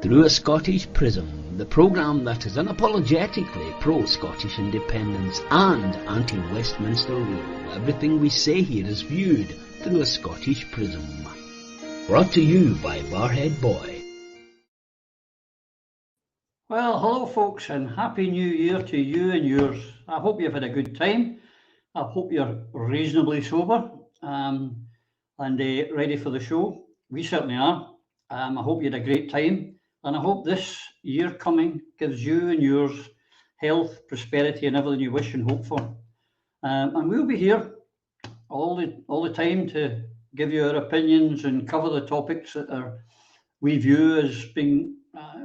Through a Scottish Prism, the programme that is unapologetically pro-Scottish independence and anti-Westminster rule. Everything we say here is viewed through a Scottish Prism. Brought to you by Barhead Boy. Well, hello folks, and Happy New Year to you and yours. I hope you've had a good time. I hope you're reasonably sober and ready for the show. We certainly are. I hope you had a great time. And I hope this year coming gives you and yours health, prosperity, and everything you wish and hope for. And we'll be here all the time to give you our opinions and cover the topics that we view as being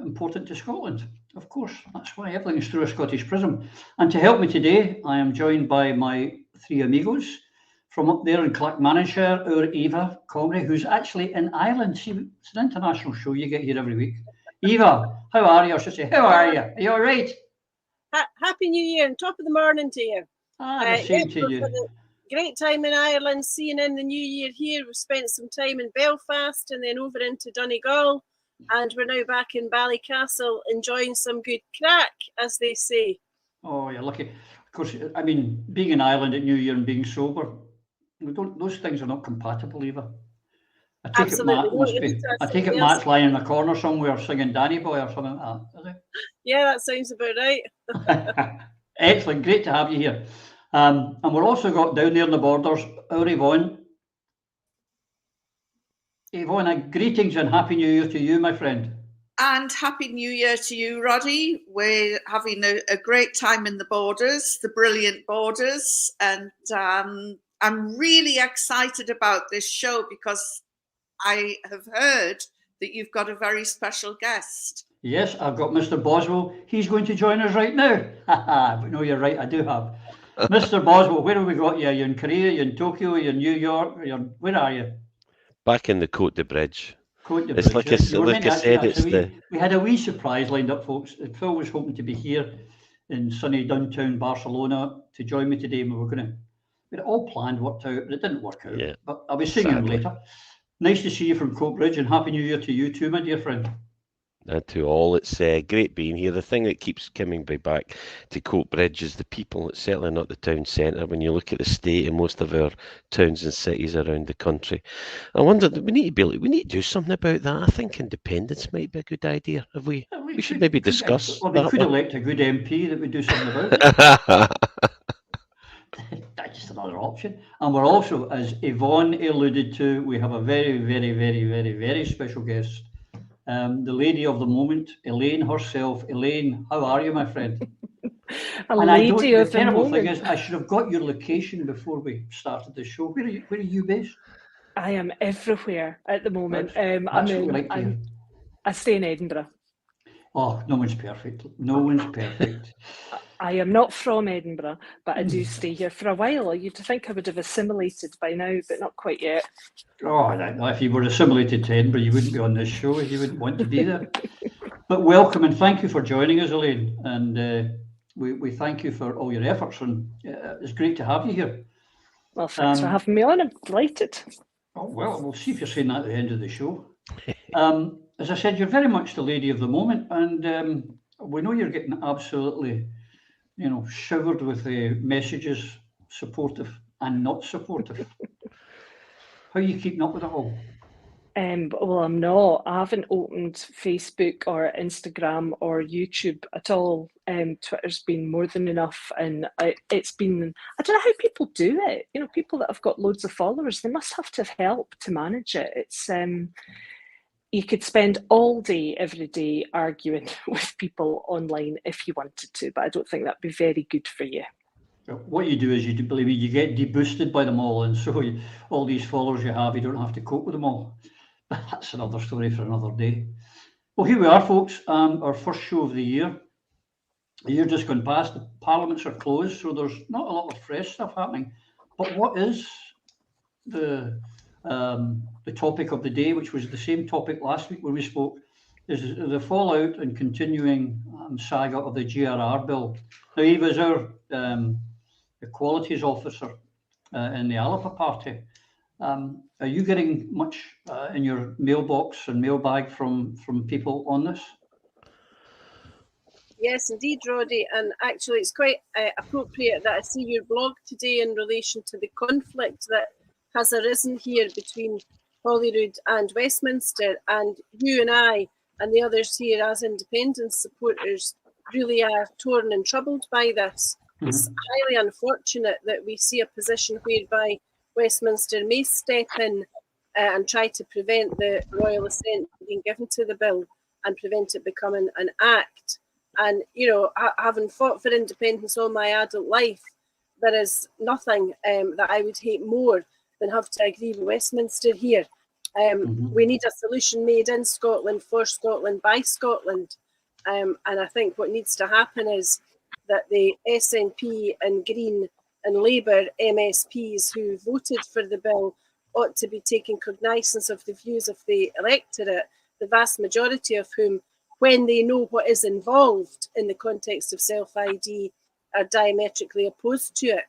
important to Scotland. Of course, that's why everything is through a Scottish Prism. And to help me today, I am joined by my three amigos from up there in Clackmannanshire, our Eva Comrie, who's actually in Ireland. See, it's an international show. You get here every week. Eva, how are you? I should say, how are you? Are you all right? Happy New Year and top of the morning to you. The same to you. Great time in Ireland, seeing in the new year here. We've spent some time in Belfast and then over into Donegal, and we're now back in Ballycastle enjoying some good crack, as they say. Oh, you're lucky. Of course, I mean, being in Ireland at New Year and being sober, those things are not compatible, Eva. I take it Matt's lying in a corner somewhere singing Danny Boy or something like that, is it? Yeah, that sounds about right. Excellent, great to have you here. And we're also got down there in the borders, our Yvonne. Yvonne, greetings and Happy New Year to you, my friend. And Happy New Year to you, Roddy. We're having a great time in the borders, the brilliant borders. And I'm really excited about this show because I have heard that you've got a very special guest. Yes, I've got Mr. Boswell. He's going to join us right now. But no, you're right, I do have. Mr. Boswell, where have we got you? Are you in Korea? Are you in Tokyo? Are you in New York? Where are you? Back in the Côte de Bridge. It's like I said, we had a wee surprise lined up, folks. Phil was hoping to be here in sunny downtown Barcelona to join me today. We had it all planned, worked out, but it didn't work out. Yeah, but I'll be seeing him later. Nice to see you from Coatbridge, and Happy New Year to you too, my dear friend. And to all, it's great being here. The thing that keeps coming back to Coatbridge is the people. It's certainly not the town centre. When you look at the state of most of our towns and cities around the country, I wonder, we need to do something about that. I think independence might be a good idea. We should maybe discuss. Well, we could elect a good MP that would do something about it. That's just another option. And we're also, as Yvonne alluded to, we have a very, very, very, very, very special guest. The lady of the moment, Elaine herself. Elaine, how are you, my friend? The terrible thing is, I should have got your location before we started the show. Where are you based? I am everywhere at the moment. I stay in Edinburgh. Oh, no one's perfect. No one's perfect. I am not from Edinburgh, but I do stay here for a while. You'd think I would have assimilated by now, but not quite yet. Oh, if you were assimilated to Edinburgh, you wouldn't be on this show. You wouldn't want to be there. But welcome and thank you for joining us, Elaine. And we thank you for all your efforts. And it's great to have you here. Well, thanks for having me on. I'm delighted. Oh, well, we'll see if you're saying that at the end of the show. As I said, you're very much the lady of the moment. And we know you're getting absolutely, showered with messages, supportive and not supportive. How are you keeping up with it all? Well, I'm not. I haven't opened Facebook or Instagram or YouTube at all. Twitter's been more than enough, and it's been, I don't know how people do it. People that have got loads of followers, they must have to have help to manage it. It's you could spend all day, every day arguing with people online if you wanted to, but I don't think that'd be very good for you. What you do is you get deboosted by them all, and so all these followers you have, you don't have to cope with them all. But that's another story for another day. Well, here we are, folks. Our first show of the year. The year just gone past. The parliaments are closed, so there's not a lot of fresh stuff happening. But what is the topic of the day, which was the same topic last week when we spoke, is the fallout and continuing saga of the GRR bill. Now, Eva is our equalities officer in the Alapa party, Are you getting much in your mailbox and mailbag from people on this? Yes, indeed, Roddy. And actually, it's quite appropriate that I see your blog today in relation to the conflict that has arisen here between Holyrood and Westminster. And you and I and the others here as independence supporters really are torn and troubled by this. It's highly unfortunate that we see a position whereby Westminster may step in and try to prevent the royal assent being given to the bill and prevent it becoming an act. And, you know, having fought for independence all my adult life, there is nothing that I would hate more than have to agree with Westminster here. We need a solution made in Scotland, for Scotland, by Scotland. And I think what needs to happen is that the SNP and Green and Labour MSPs who voted for the bill ought to be taking cognizance of the views of the electorate, the vast majority of whom, when they know what is involved in the context of self-ID, are diametrically opposed to it.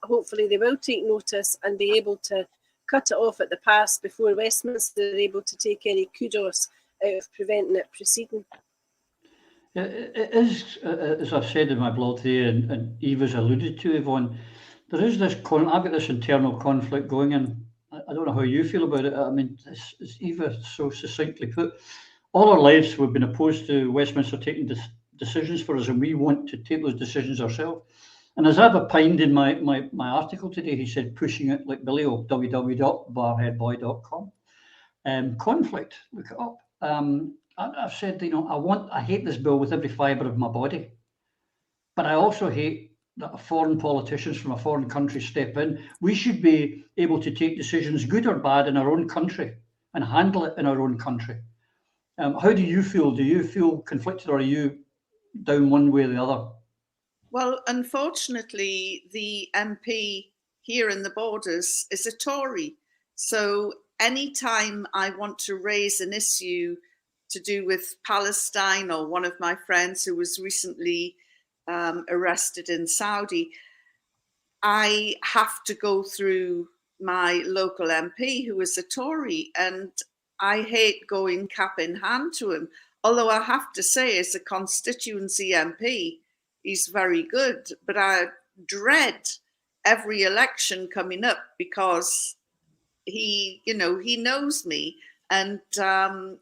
Hopefully they will take notice and be able to cut it off at the pass before Westminster are able to take any kudos out of preventing it proceeding. It is, as I've said in my blog today, and Eva's alluded to, Yvonne, there is this, I've got this internal conflict going, and I don't know how you feel about it. I mean, as Eva so succinctly put, all our lives we've been opposed to Westminster taking decisions for us, and we want to take those decisions ourselves. And as I've opined in my article today, he said, pushing it like Billy O, www.barheadboy.com. Conflict, look it up. I've said, you know, I hate this bill with every fibre of my body, but I also hate that foreign politicians from a foreign country step in. We should be able to take decisions, good or bad, in our own country and handle it in our own country. How do you feel? Do you feel conflicted, or are you down one way or the other? Well, unfortunately, the MP here in the Borders is a Tory. So anytime I want to raise an issue to do with Palestine, or one of my friends who was recently arrested in Saudi, I have to go through my local MP who is a Tory, and I hate going cap in hand to him. Although I have to say, as a constituency MP, he's very good, but I dread every election coming up because he knows me. And I'm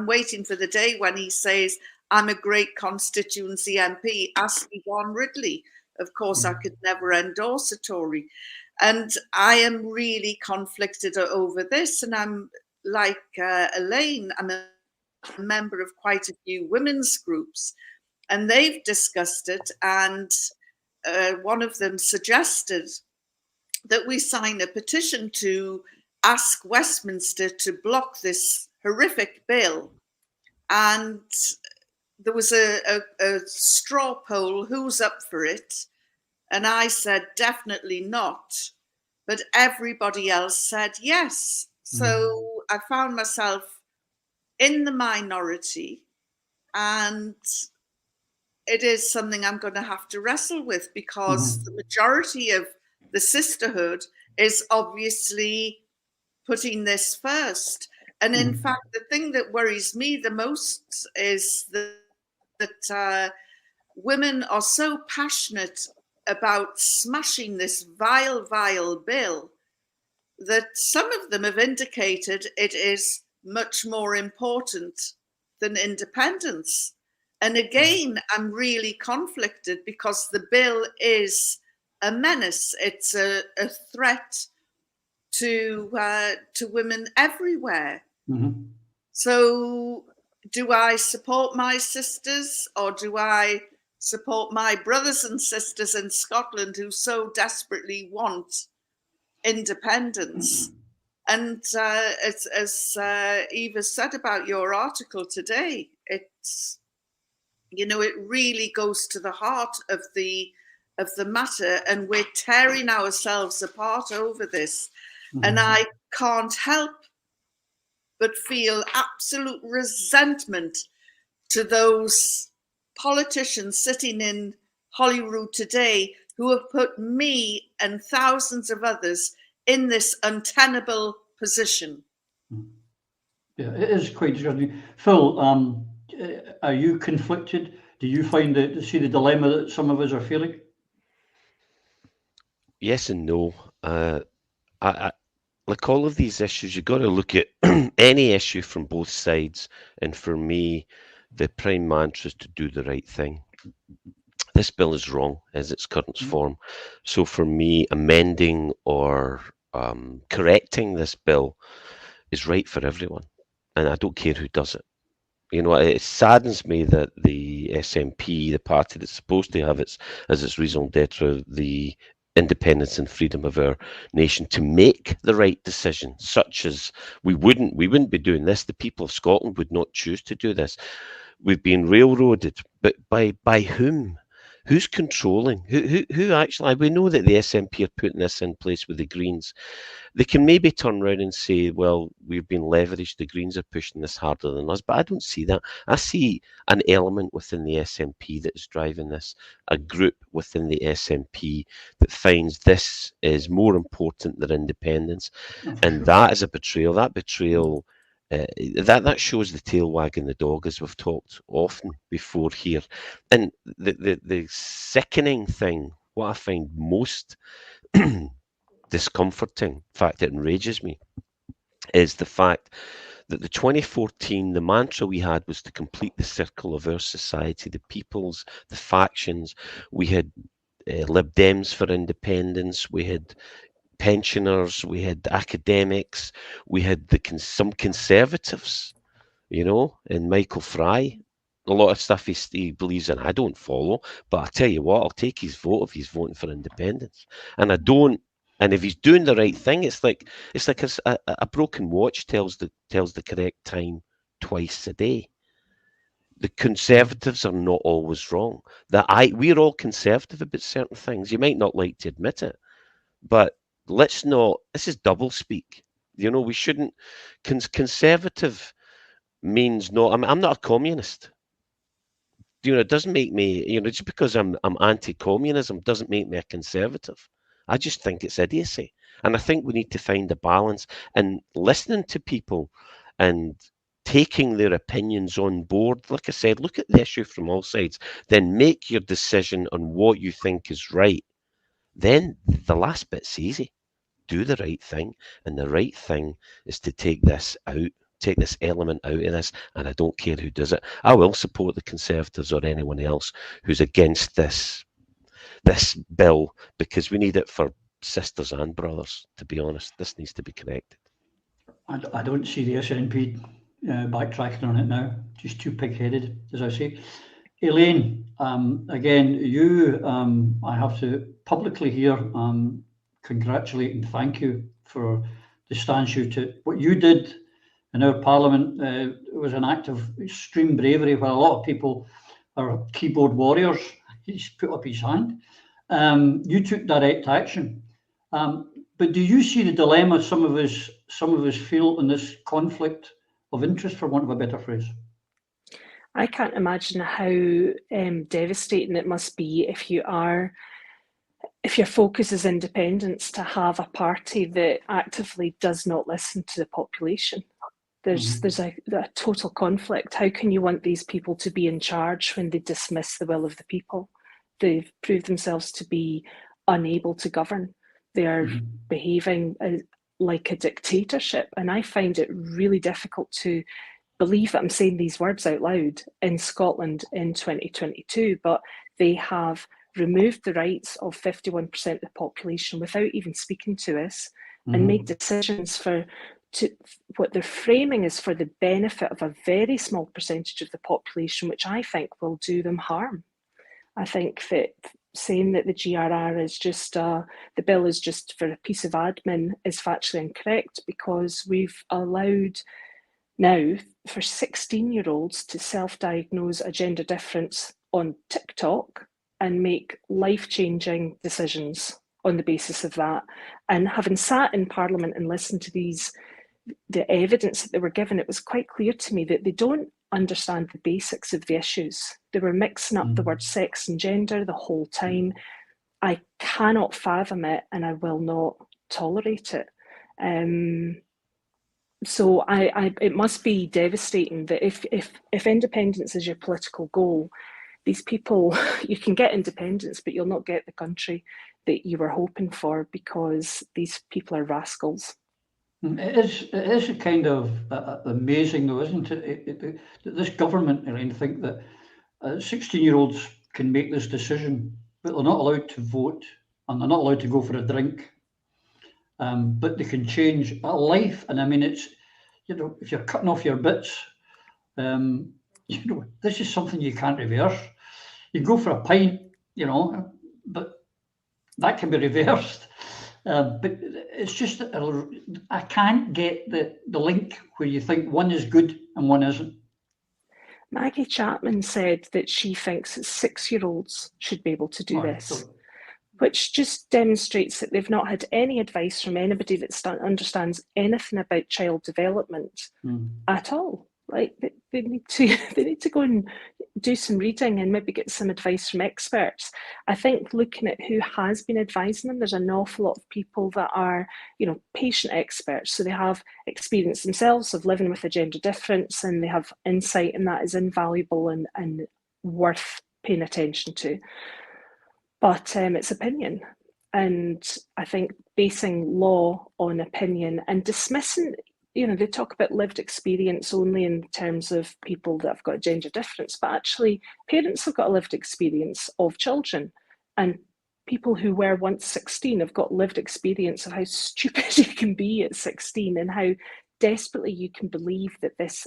waiting for the day when he says, I'm a great constituency MP, ask Yvonne Ridley. Of course, I could never endorse a Tory. And I am really conflicted over this. And I'm like Elaine, I'm a member of quite a few women's groups, and they've discussed it. And one of them suggested that we sign a petition to ask Westminster to block this horrific bill. And there was a straw poll, who's up for it? And I said, definitely not. But everybody else said yes. So I found myself in the minority, and it is something I'm going to have to wrestle with, because the majority of the sisterhood is obviously putting this first. And in fact, the thing that worries me the most is that women are so passionate about smashing this vile, vile bill that some of them have indicated it is much more important than independence. And again, I'm really conflicted because the bill is a menace. It's a threat to women everywhere. So do I support my sisters, or do I support my brothers and sisters in Scotland who so desperately want independence? And as Eva said about your article today, it's, you know, it really goes to the heart of the matter, and we're tearing ourselves apart over this. And I can't help but feel absolute resentment to those politicians sitting in Holyrood today who have put me and thousands of others in this untenable position. Yeah, it is quite disgusting. Phil, are you conflicted? Do you find see the dilemma that some of us are feeling? Yes and no. I like all of these issues, you've got to look at any issue from both sides. And for me, the prime mantra is to do the right thing. This bill is wrong as its current form. So for me, amending or correcting this bill is right for everyone. And I don't care who does it. You know, it saddens me that the SNP, the party that's supposed to have its as its raison d'etre, the independence and freedom of our nation to make the right decision, such as we wouldn't be doing this. The people of Scotland would not choose to do this. We've been railroaded, but by whom? Who's controlling? Who actually? We know that the SNP are putting this in place with the Greens. They can maybe turn around and say, well, we've been leveraged, the Greens are pushing this harder than us, but I don't see that. I see an element within the SNP that is driving this, a group within the SNP that finds this is more important than independence, and that is a betrayal. That betrayal, that shows the tail wagging the dog, as we've talked often before here. And the sickening thing, what I find most discomforting, in fact it enrages me, is the fact that the 2014, the mantra we had was to complete the circle of our society, the peoples, the factions. We had Lib Dems for independence, we had pensioners, we had academics, we had some conservatives, you know, and Michael Fry. A lot of stuff he believes in I don't follow, but I tell you what, I'll take his vote if he's voting for independence. And I don't. And if he's doing the right thing, it's like a broken watch tells the correct time twice a day. The Conservatives are not always wrong. We're all conservative about certain things. You might not like to admit it, but let's not. This is double speak. You know, we shouldn't. Conservative means no. I'm not a communist. You know, it doesn't make me. You know, just because I'm anti-communism doesn't make me a conservative. I just think it's idiocy. And I think we need to find a balance and listening to people and taking their opinions on board. Like I said, look at the issue from all sides, then make your decision on what you think is right. Then the last bit's easy. Do the right thing. And the right thing is to take this out, take this element out of this, and I don't care who does it. I will support the Conservatives or anyone else who's against this bill, because we need it for sisters and brothers, to be honest. This needs to be corrected. I don't see the SNP backtracking on it now. Just too pig-headed, as I say. Elaine, again, you, I have to publicly here congratulate and thank you for the stance you took. What you did in our Parliament was an act of extreme bravery, where a lot of people are keyboard warriors. He's put up his hand. You took direct action. But do you see the dilemma some of us feel in this conflict of interest, for want of a better phrase? I can't imagine how devastating it must be if your focus is independence, to have a party that actively does not listen to the population. There's a total conflict. How can you want these people to be in charge when they dismiss the will of the people? They've proved themselves to be unable to govern. They are behaving like a dictatorship. And I find it really difficult to believe that I'm saying these words out loud in Scotland in 2022, but they have removed the rights of 51% of the population without even speaking to us, and made decisions what they're framing is for the benefit of a very small percentage of the population, which I think will do them harm. I think that saying that the GRR is just, the bill is just for a piece of admin is factually incorrect, because we've allowed now for 16-year-olds to self-diagnose a gender difference on TikTok and make life-changing decisions on the basis of that. And having sat in Parliament and listened to the evidence that they were given, it was quite clear to me that they don't understand the basics of the issues. They were mixing up the word sex and gender the whole time. I cannot fathom it, and I will not tolerate it. So it must be devastating that if independence is your political goal, these people, you can get independence, but you'll not get the country that you were hoping for, because these people are rascals. It is kind of amazing, though, isn't it? This government, Elaine, think that 16-year-olds can make this decision, but they're not allowed to vote, and they're not allowed to go for a drink. But they can change a life, and I mean, it's, you know, if you're cutting off your bits, you know, this is something you can't reverse. You go for a pint, you know, but that can be reversed. But it's just that I can't get the link where you think one is good and one isn't. Maggie Chapman said that she thinks that 6-year-olds should be able to do this, which just demonstrates that they've not had any advice from anybody that understands anything about child development at all. Like they need to go and do some reading and maybe get some advice from experts. I think looking at who has been advising them, there's an awful lot of people that are, you know, patient experts. So they have experience themselves of living with a gender difference, and they have insight, and that is invaluable and worth paying attention to. But it's opinion. And I think basing law on opinion and dismissing, you know, they talk about lived experience only in terms of people that have got a gender difference, but actually parents have got a lived experience of children, and people who were once 16 have got lived experience of how stupid you can be at 16 and how desperately you can believe that this,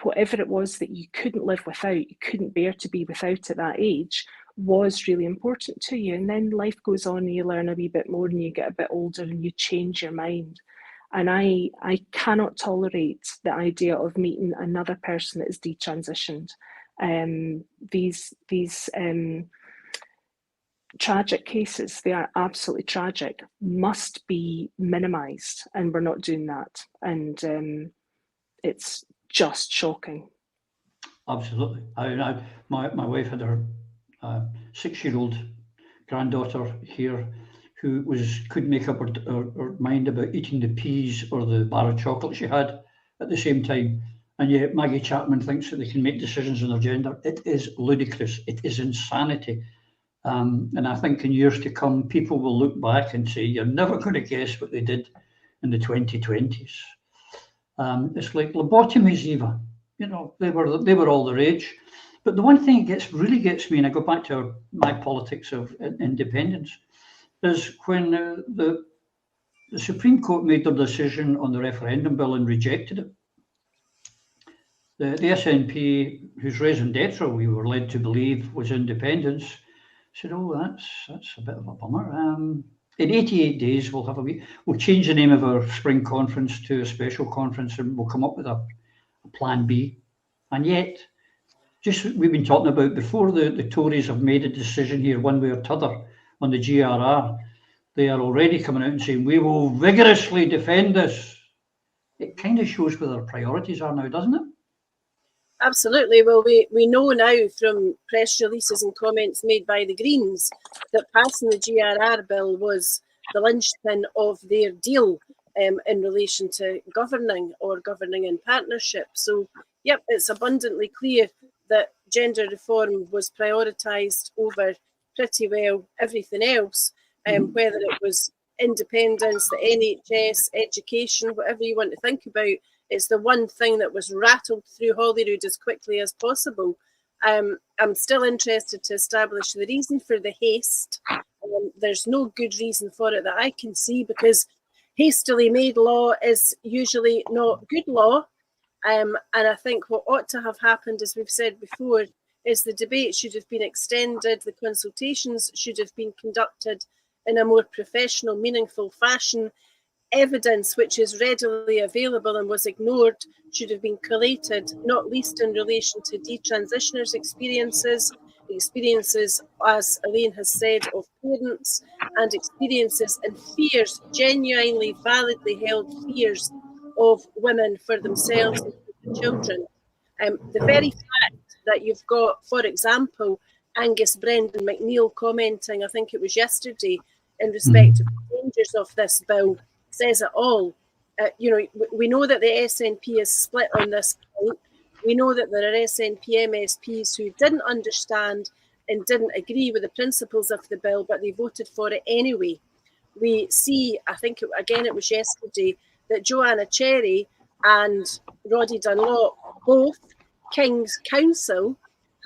whatever it was that you couldn't live without, you couldn't bear to be without at that age, was really important to you. And then life goes on and you learn a wee bit more and you get a bit older and you change your mind. And I cannot tolerate the idea of meeting another person that is detransitioned. These tragic cases, they are absolutely tragic, must be minimised, and we're not doing that. And it's just shocking. Absolutely. My wife had her 6-year-old granddaughter here who couldn't make up her mind about eating the peas or the bar of chocolate she had at the same time. And yet Maggie Chapman thinks that they can make decisions on their gender. It is ludicrous. It is insanity. And I think in years to come, people will look back and say, you're never going to guess what they did in the 2020s. It's like lobotomies, Eva. You know, they were all the rage. But the one thing that really gets me, and I go back to my politics of independence, is when the Supreme Court made their decision on the referendum bill and rejected it. The SNP, whose raison d'etre we were led to believe was independence, said, "Oh, that's a bit of a bummer. In 88 days, we'll change the name of our spring conference to a special conference, and we'll come up with a plan B." And yet, just we've been talking about before the Tories have made a decision here, one way or t'other, on the GRR, they are already coming out and saying, we will vigorously defend this. It kind of shows where their priorities are now, doesn't it? Absolutely. Well, we know now from press releases and comments made by the Greens that passing the GRR bill was the linchpin of their deal in relation to governing in partnership. So, yep, it's abundantly clear that gender reform was prioritised over pretty well everything else, whether it was independence, the NHS, education, whatever you want to think about. It's the one thing that was rattled through Holyrood as quickly as possible. I'm still interested to establish the reason for the haste. There's no good reason for it that I can see, because hastily made law is usually not good law. And I think what ought to have happened, as we've said before, is the debate should have been extended, the consultations should have been conducted in a more professional, meaningful fashion. Evidence which is readily available and was ignored should have been collated, not least in relation to detransitioners' experiences, as Elaine has said, of parents, and experiences and fears, genuinely, validly held fears of women for themselves and for their children. The very fact that you've got, for example, Angus Brendan McNeil commenting, I think it was yesterday, in respect of dangers of this bill says it all. We know that the SNP is split on this point. We know that there are SNP MSPs who didn't understand and didn't agree with the principles of the bill, but they voted for it anyway. We see, I think, it was yesterday, that Joanna Cherry and Roddy Dunlop, both King's Counsel,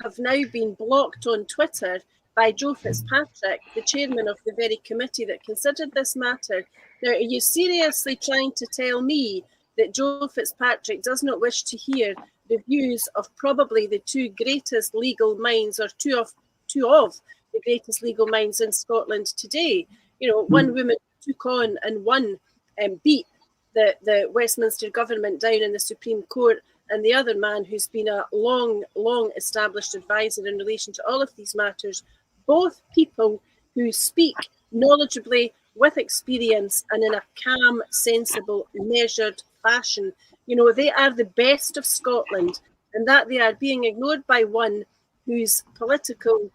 have now been blocked on Twitter by Joe Fitzpatrick, the chairman of the very committee that considered this matter. Now, are you seriously trying to tell me that Joe Fitzpatrick does not wish to hear the views of probably the two greatest legal minds, or two of the greatest legal minds in Scotland today? One woman took on and won and beat the Westminster government down in the Supreme Court, and the other man who's been a long established advisor in relation to all of these matters. Both people who speak knowledgeably, with experience, and in a calm, sensible, measured fashion. They are the best of Scotland, and that they are being ignored by one whose political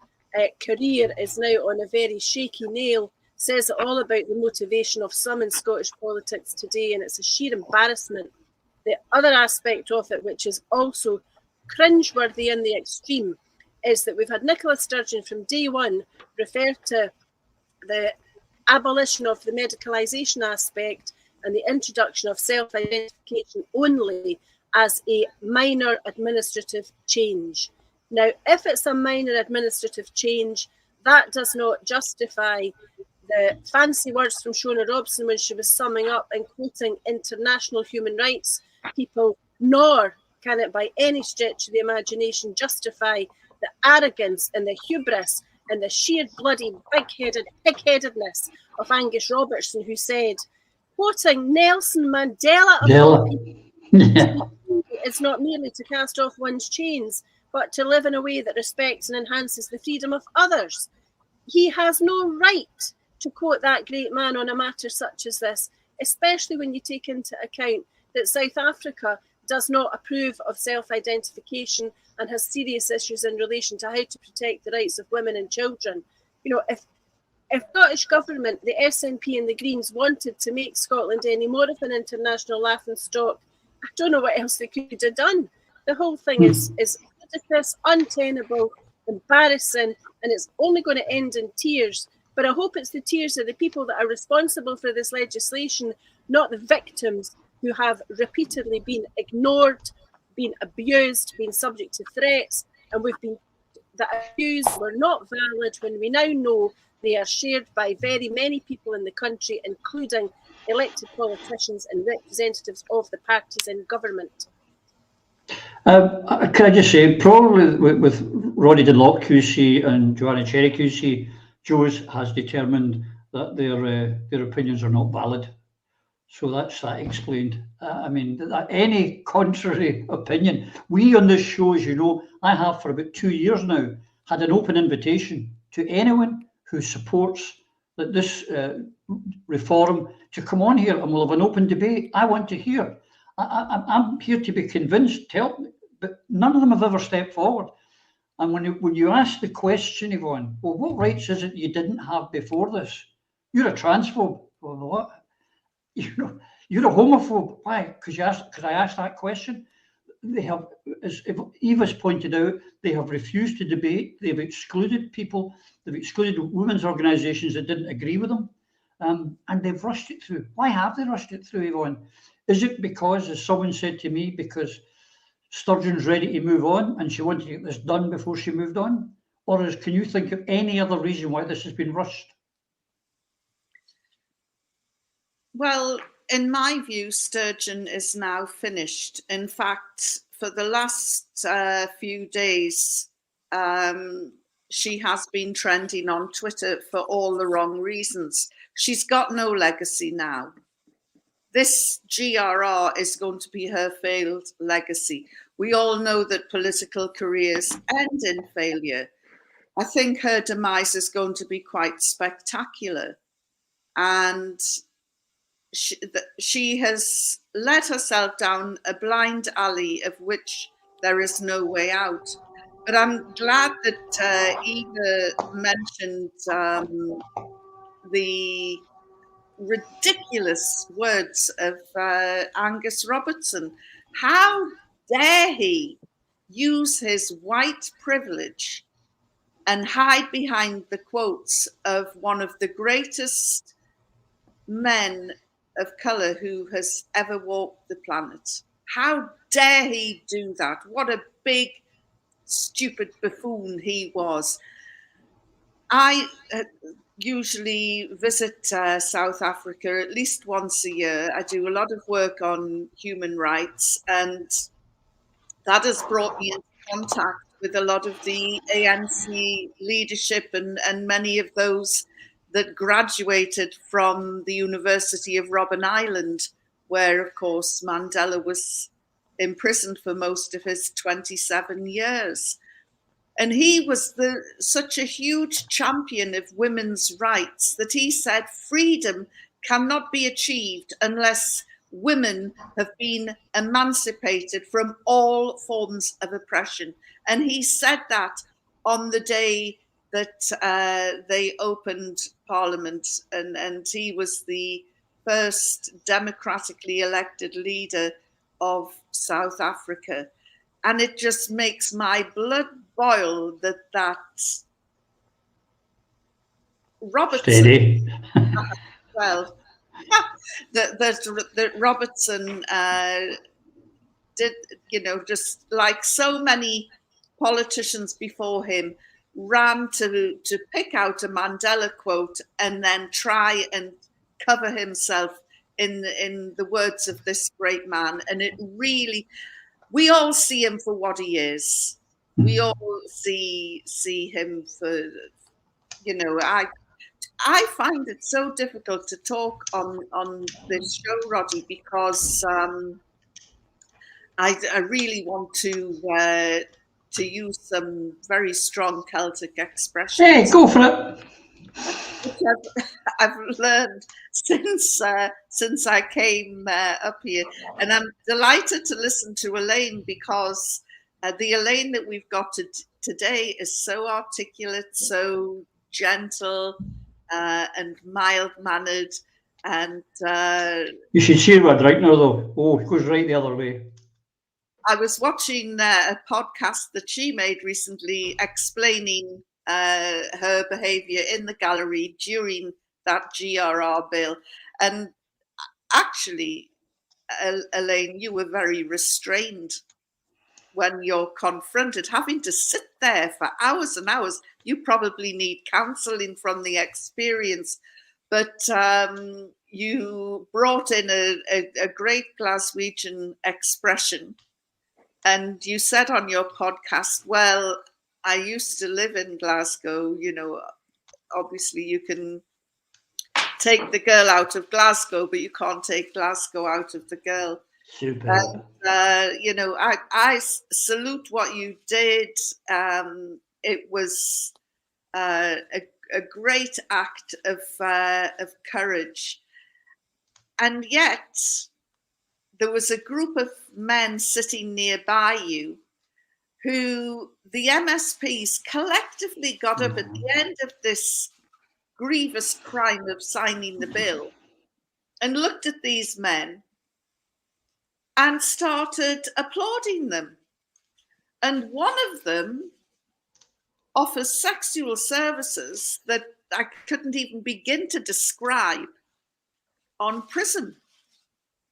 career is now on a very shaky nail says all about the motivation of some in Scottish politics today, and it's a sheer embarrassment. The other aspect of it, which is also cringeworthy in the extreme, is that we've had Nicola Sturgeon from day one refer to the abolition of the medicalisation aspect and the introduction of self-identification only as a minor administrative change. Now, if it's a minor administrative change, that does not justify the fancy words from Shona Robson when she was summing up and quoting international human rights people, nor can it by any stretch of the imagination justify the arrogance and the hubris and the sheer bloody pig-headedness of Angus Robertson, who said, quoting Nelson Mandela, of all people, it's not merely to cast off one's chains, but to live in a way that respects and enhances the freedom of others. He has no right to quote that great man on a matter such as this, especially when you take into account that South Africa does not approve of self-identification and has serious issues in relation to how to protect the rights of women and children. If Scottish Government, the SNP and the Greens wanted to make Scotland any more of an international laughingstock, I don't know what else they could have done. The whole thing is ludicrous, untenable, embarrassing, and it's only going to end in tears. But I hope it's the tears of the people that are responsible for this legislation, not the victims who have repeatedly been ignored, been abused, been subject to threats, and the accused were not valid when we now know they are shared by very many people in the country, including elected politicians and representatives of the parties in government. Can I just say, probably with Roddy Dunlop QC and Joanna Cherry QC, Joe's has determined that their opinions are not valid. So that's that explained. Any contrary opinion, we on this show, as you know, I have for about 2 years now, had an open invitation to anyone who supports that this reform to come on here, and we'll have an open debate. I want to hear. I'm here to be convinced, but none of them have ever stepped forward. And when you ask the question, Yvonne, well, what rights is it you didn't have before this? You're a transphobe. Well, what? You're a homophobe. Why? Because I asked that question. They have, as Eva's pointed out, they have refused to debate. They've excluded people. They've excluded women's organisations that didn't agree with them. And they've rushed it through. Why have they rushed it through, Yvonne? Is it because, as someone said to me, because Sturgeon's ready to move on and she wanted to get this done before she moved on? Or can you think of any other reason why this has been rushed? Well, in my view, Sturgeon is now finished. In fact, for the last few days, she has been trending on Twitter for all the wrong reasons. She's got no legacy now. This GRR is going to be her failed legacy. We all know that political careers end in failure. I think her demise is going to be quite spectacular. And she has led herself down a blind alley of which there is no way out. But I'm glad that Eva mentioned the ridiculous words of Angus Robertson. How dare he use his white privilege and hide behind the quotes of one of the greatest men of colour who has ever walked the planet. How dare he do that? What a big, stupid buffoon he was. I usually visit South Africa at least once a year. I do a lot of work on human rights, and that has brought me into contact with a lot of the ANC leadership and many of those that graduated from the University of Robben Island, where, of course, Mandela was imprisoned for most of his 27 years. And he was such a huge champion of women's rights that he said freedom cannot be achieved unless women have been emancipated from all forms of oppression. And he said that on the day that they opened Parliament, and he was the first democratically elected leader of South Africa. And it just makes my blood boil that Robertson, well, that Robertson did, just like so many politicians before him, ran to pick out a Mandela quote and then try and cover himself in the words of this great man. And it really, we all see him for what he is. We all see him for, I find it so difficult to talk on this show, Roddy, because I really want to use some very strong Celtic expressions. Hey, go for it. Which I've learned since I came up here, and I'm delighted to listen to Elaine, because the Elaine that we've got today is so articulate, so gentle, and mild-mannered, and you should see her right now, though. Oh, it goes right the other way. I was watching a podcast that she made recently explaining her behaviour in the gallery during that GRR bill. And actually, Elaine, you were very restrained when you're confronted, having to sit there for hours and hours. You probably need counselling from the experience, but you brought in a great Glaswegian expression. And you said on your podcast, well, I used to live in Glasgow. Obviously you can take the girl out of Glasgow, but you can't take Glasgow out of the girl. Super. And, I salute what you did. It was a great act of courage. And yet, there was a group of men sitting nearby you who the MSPs collectively got up at the end of this grievous crime of signing the bill and looked at these men and started applauding them. And one of them offers sexual services that I couldn't even begin to describe on Prism.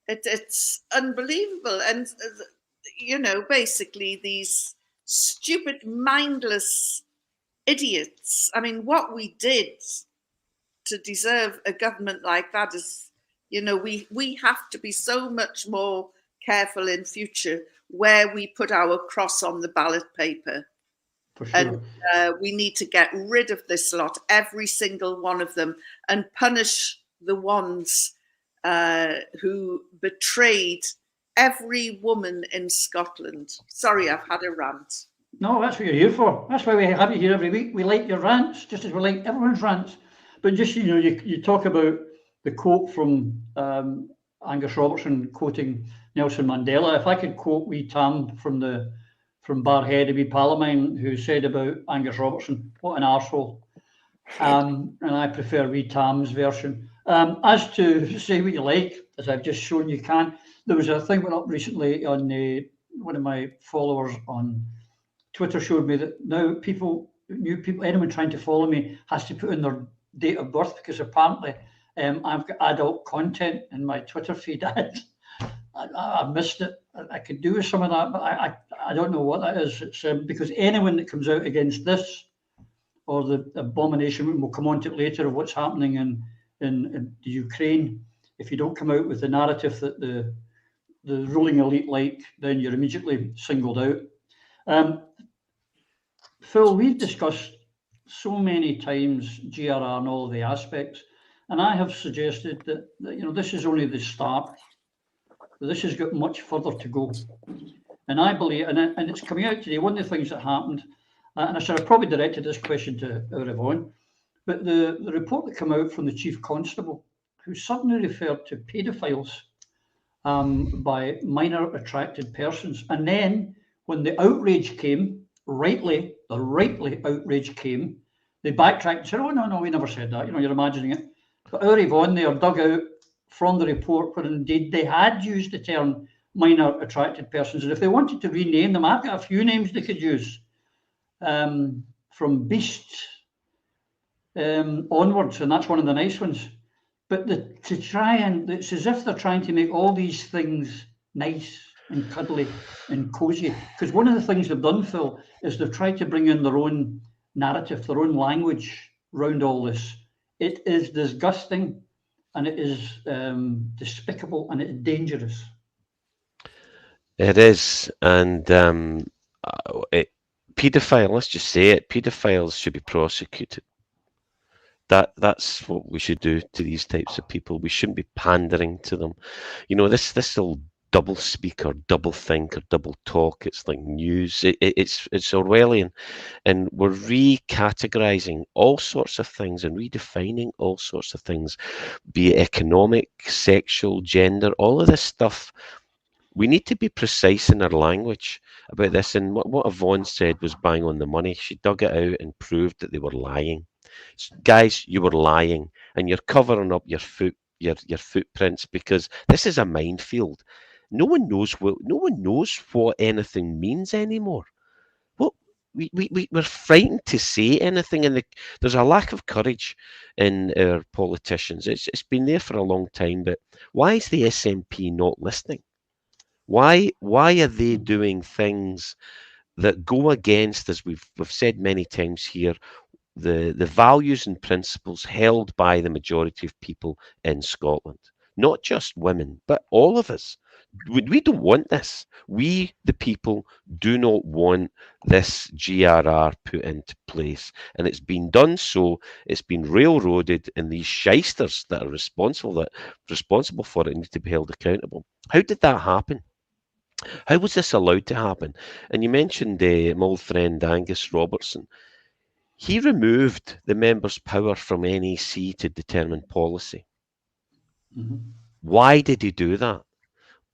It's unbelievable. And, basically these stupid, mindless idiots. I mean, what we did to deserve a government like that is, we have to be so much more careful in future where we put our cross on the ballot paper. For sure. And we need to get rid of this lot, every single one of them, and punish the ones who betrayed every woman in Scotland. Sorry, I've had a rant. No, that's what you're here for. That's why we have you here every week. We like your rants, just as we like everyone's rants. But just, you talk about the quote from Angus Robertson quoting Nelson Mandela. If I could quote wee Tam from Barhead, a wee pal of mine, who said about Angus Robertson, what an arsehole. And I prefer wee Tam's version. As to say what you like, as I've just shown you can, there was a thing went up recently on one of my followers on Twitter showed me that now new people, anyone trying to follow me has to put in their date of birth, because apparently I've got adult content in my Twitter feed. I missed it. I could do with some of that, but I don't know what that is. It's because anyone that comes out against this or the abomination, we'll come on to it later, of what's happening in the Ukraine, if you don't come out with the narrative that the ruling elite like, then you're immediately singled out. Phil, we've discussed so many times GRR and all of the aspects, and I have suggested that this is only the start. This has got much further to go, and I believe, and it's coming out today. One of the things that happened, and I should have probably directed this question to our Yvonne, but the report that came out from the Chief Constable, who suddenly referred to paedophiles by minor attracted persons, and then when the outrage came, rightly outrage came, they backtracked and said, "Oh no, we never said that. You're imagining it." But our Yvonne there dug out from the report where indeed they had used the term minor attracted persons, and if they wanted to rename them, I've got a few names they could use, from beast onwards, and that's one of the nice ones. But to try and, it's as if they're trying to make all these things nice and cuddly and cozy. Because one of the things they've done, Phil, is they've tried to bring in their own narrative, their own language around all this. It is disgusting, and it is despicable, and it's dangerous. It is, and paedophile, let's just say it, paedophiles should be prosecuted. That's what we should do to these types of people. We shouldn't be pandering to them. This will double speak or double think or double talk. It's like news. It's Orwellian, and we're recategorizing all sorts of things and redefining all sorts of things, be it economic, sexual, gender, all of this stuff. We need to be precise in our language about this, and what Yvonne said was bang on the money. She dug it out and proved that they were lying. Guys, you were lying, and you're covering up your footprints, because this is a minefield. No one knows what anything means anymore. We're frightened to say anything, and there's a lack of courage in our politicians. It's been there for a long time, but why is the SNP not listening? Why are they doing things that go against, as we've said many times here, the values and principles held by the majority of people in Scotland? Not just women, but all of us. We don't want this. We, the people, do not want this GRR put into place. And it's been done so, it's been railroaded, and these shysters that are responsible for it need to be held accountable. How did that happen? How was this allowed to happen? And you mentioned my old friend Angus Robertson. He removed the members' power from NEC to determine policy. Mm-hmm. Why did he do that?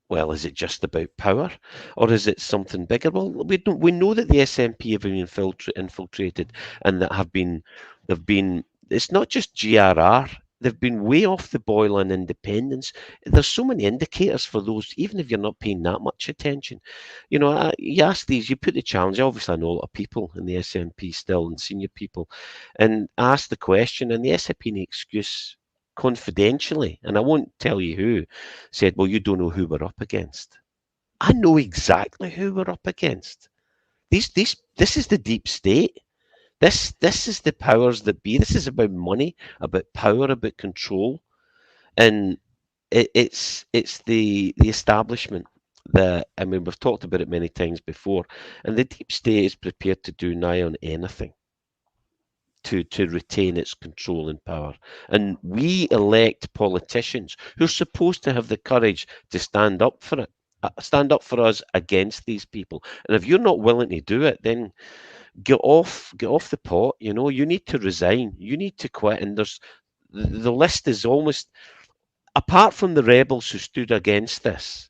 Well, is it just about power, or is it something bigger? Well, we know that the SNP have been infiltrated, and that they've been. It's not just GRR. They've been way off the boil on independence. There's so many indicators for those, even if you're not paying that much attention. You ask these, you put the challenge. Obviously, I know a lot of people in the SNP still, and senior people, and ask the question, and the SNP excuse confidentially, and I won't tell you who, said, well, you don't know who we're up against. I know exactly who we're up against. This is the deep state. This is the powers that be. This is about money, about power, about control, and it's the establishment that, I mean, we've talked about it many times before, and the deep state is prepared to do nigh on anything to retain its control and power. And we elect politicians who are supposed to have the courage to stand up for it, stand up for us against these people. And if you're not willing to do it, then get off the pot. You need to resign. You need to quit. And the list is almost, apart from the rebels who stood against this,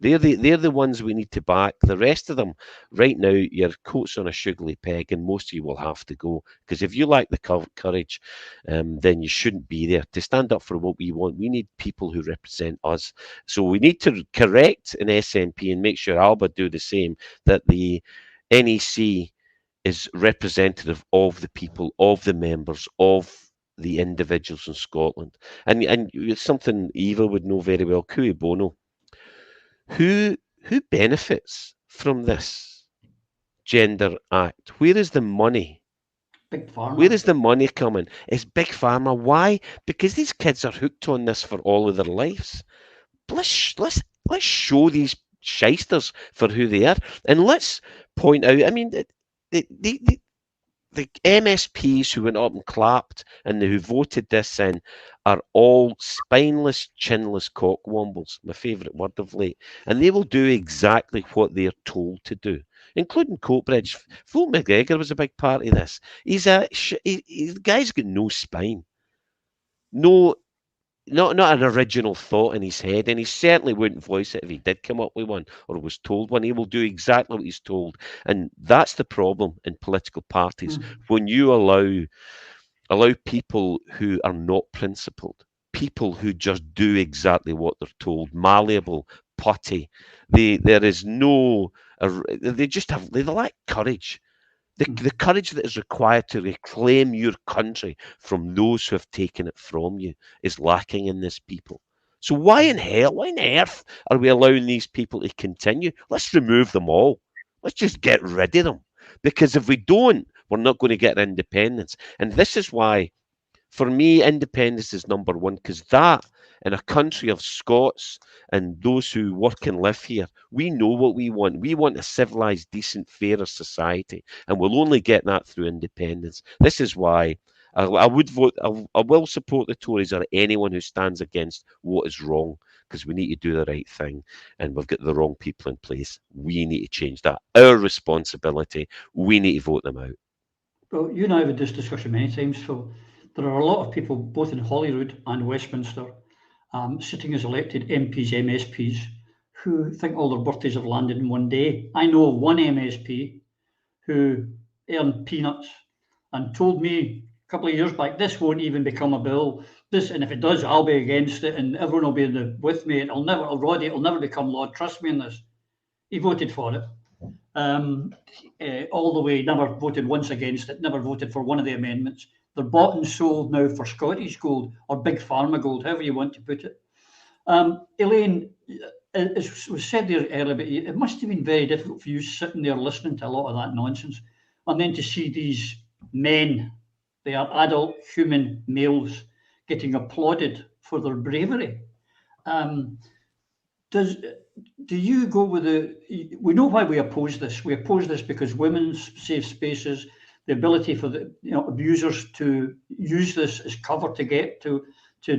They're the ones we need to back. The rest of them, right now, your coat's on a sugary peg, and most of you will have to go. Because if you lack the courage, then you shouldn't be there. To stand up for what we want, we need people who represent us. So we need to correct an SNP and make sure Alba do the same, that the NEC is representative of the people, of the members, of the individuals in Scotland. And it's something Eva would know very well, cui bono. Who benefits from this Gender Act? Where is the money? Big Pharma. Where is the money coming? It's Big Pharma. Why? Because these kids are hooked on this for all of their lives. Let's show these shysters for who they are, and let's point out. I mean, the MSPs who went up and clapped and who voted this in are all spineless, chinless cockwombles, my favourite word of late. And they will do exactly what they're told to do, including Coatbridge. Phil McGregor was a big part of this. The guy's got no spine. Not an original thought in his head, and he certainly wouldn't voice it if he did come up with one or was told one. He will do exactly what he's told, and that's the problem in political parties. When you allow people who are not principled, people who just do exactly what they're told, malleable, putty. They lack courage. The courage that is required to reclaim your country from those who have taken it from you is lacking in this people. So why on earth are we allowing these people to continue? Let's remove them all. Let's just get rid of them. Because if we don't, we're not going to get independence. And this is why, for me, independence is number one, because that, in a country of Scots and those who work and live here, we know what we want. We want a civilised, decent, fairer society, and we'll only get that through independence. This is why I would vote. I will support the Tories or anyone who stands against what is wrong, because we need to do the right thing, and we've got the wrong people in place. We need to change that. Our responsibility. We need to vote them out. Well, you and I have had this discussion many times, Phil. There are a lot of people, both in Holyrood and Westminster, sitting as elected MPs, MSPs, who think all their birthdays have landed in one day. I know of one MSP who earned peanuts and told me a couple of years back, this won't even become a bill. And if it does, I'll be against it, and everyone will be with me. Roddy, it'll never become law. Trust me in this. He voted for it. All the way, never voted once against it, never voted for one of the amendments. They're bought and sold now for Scottish gold or Big Pharma gold, however you want to put it. Elaine, as was said there earlier, but it must have been very difficult for you sitting there listening to a lot of that nonsense, and then to see these men, they are adult human males, getting applauded for their bravery. Do you go with we know why we oppose this. We oppose this because women's safe spaces, the ability for the abusers to use this as cover to get to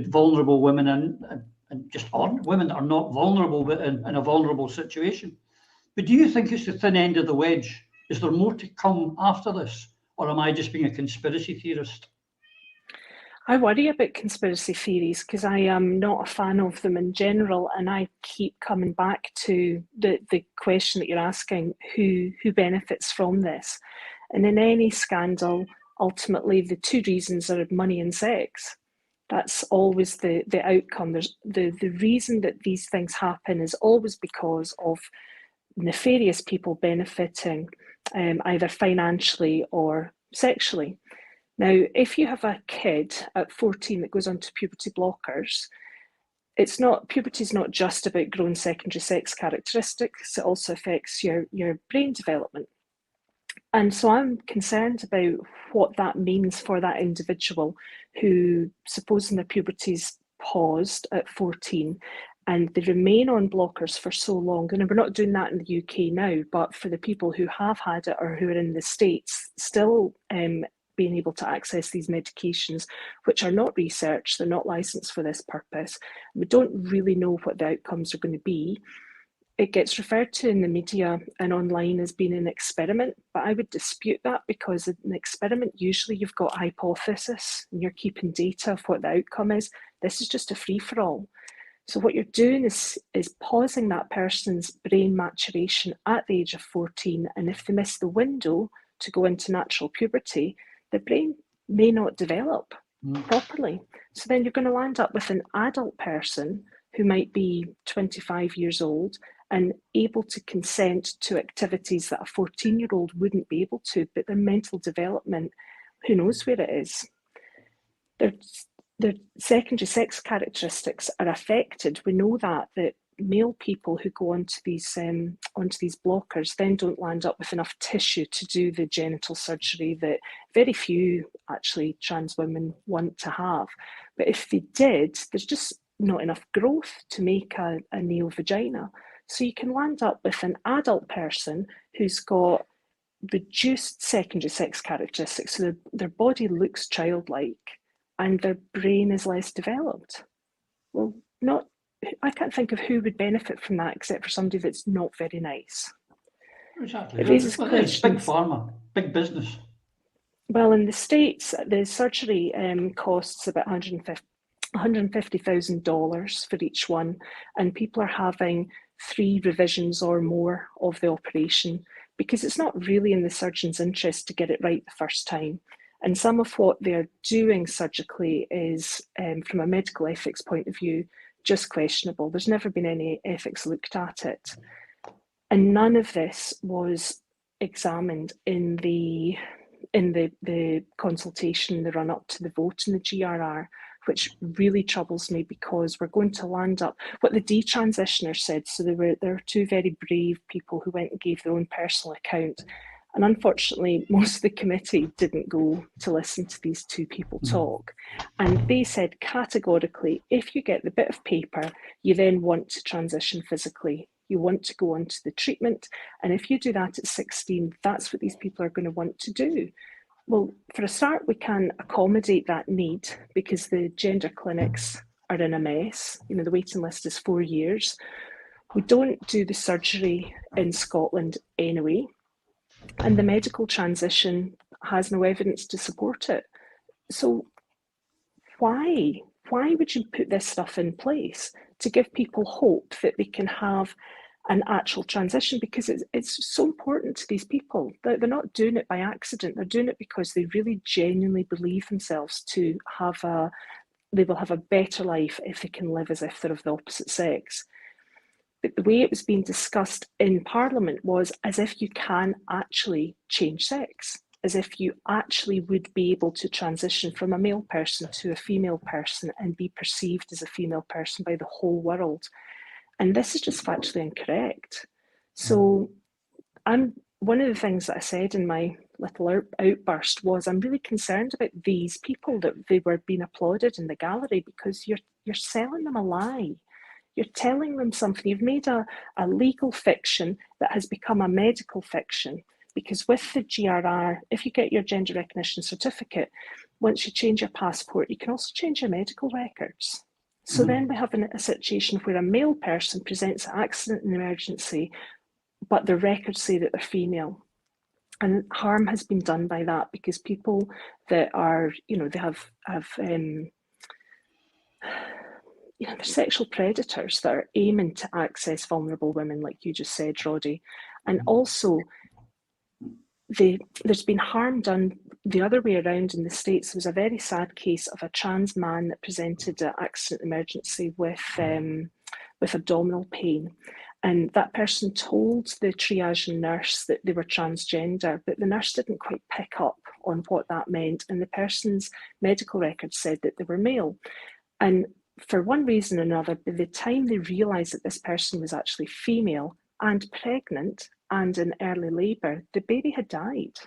vulnerable women and just women that are not vulnerable but in a vulnerable situation. But do you think it's the thin end of the wedge? Is there more to come after this, or am I just being a conspiracy theorist? I worry about conspiracy theories because I am not a fan of them in general, and I keep coming back to the question that you're asking, who benefits from this? And in any scandal, ultimately the two reasons are money and sex. That's always the outcome. There's the reason that these things happen is always because of nefarious people benefiting either financially or sexually. Now, if you have a kid at 14 that goes onto puberty blockers, puberty is not just about growing secondary sex characteristics, it also affects your brain development. And so I'm concerned about what that means for that individual who, supposing their puberty's paused at 14 and they remain on blockers for so long. And we're not doing that in the UK now, but for the people who have had it or who are in the States, still being able to access these medications, which are not researched, they're not licensed for this purpose. We don't really know what the outcomes are going to be. It gets referred to in the media and online as being an experiment, but I would dispute that because in an experiment, usually you've got a hypothesis and you're keeping data of what the outcome is. This is just a free-for-all. So what you're doing is pausing that person's brain maturation at the age of 14, and if they miss the window to go into natural puberty, their brain may not develop properly. So then you're going to land up with an adult person who might be 25 years old and able to consent to activities that a 14-year-old wouldn't be able to, but their mental development, who knows where it is. Their secondary sex characteristics are affected. We know that male people who go onto these blockers then don't land up with enough tissue to do the genital surgery that very few actually trans women want to have. But if they did, there's just not enough growth to make a neo-vagina. So you can land up with an adult person who's got reduced secondary sex characteristics, so their body looks childlike and their brain is less developed. Well, I can't think of who would benefit from that except for somebody that's not very nice. Exactly. It raises It's questions. big pharma, big business. Well, in the States, the surgery costs about $150,000 for each one, and people are having 3 revisions or more of the operation because it's not really in the surgeon's interest to get it right the first time. And some of what they're doing surgically is, from a medical ethics point of view, just questionable. There's never been any ethics looked at it. And none of this was examined in the consultation, the run up to the vote in the GRR, which really troubles me because we're going to land up what the detransitioners said. So there were 2 very brave people who went and gave their own personal account. And unfortunately, most of the committee didn't go to listen to these 2 people talk. And they said categorically, if you get the bit of paper, you then want to transition physically. You want to go on to the treatment. And if you do that at 16, that's what these people are going to want to do. Well, for a start, we can accommodate that need because the gender clinics are in a mess. You know, the waiting list is 4 years. We don't do the surgery in Scotland anyway. And the medical transition has no evidence to support it. So why would you put this stuff in place to give people hope that they can have an actual transition? Because it's so important to these people. They're not doing it by accident. They're doing it because they really genuinely believe themselves to they will have a better life if they can live as if they're of the opposite sex. But the way it was being discussed in Parliament was as if you can actually change sex, as if you actually would be able to transition from a male person to a female person and be perceived as a female person by the whole world. And this is just factually incorrect. So one of the things that I said in my little outburst was I'm really concerned about these people, that they were being applauded in the gallery, because you're selling them a lie. You're telling them something. You've made a legal fiction that has become a medical fiction, because with the GRR, if you get your gender recognition certificate, once you change your passport, you can also change your medical records. So then we have a situation where a male person presents an accident and emergency, but the records say that they're female. And harm has been done by that, because people that are, they have they're sexual predators that are aiming to access vulnerable women, like you just said, Roddy. And also, there's been harm done the other way around in the States. There was a very sad case of a trans man that presented an accident emergency with abdominal pain. And that person told the triage nurse that they were transgender, but the nurse didn't quite pick up on what that meant. And the person's medical record said that they were male. And for one reason or another, by the time they realised that this person was actually female and pregnant and in early labour, the baby had died.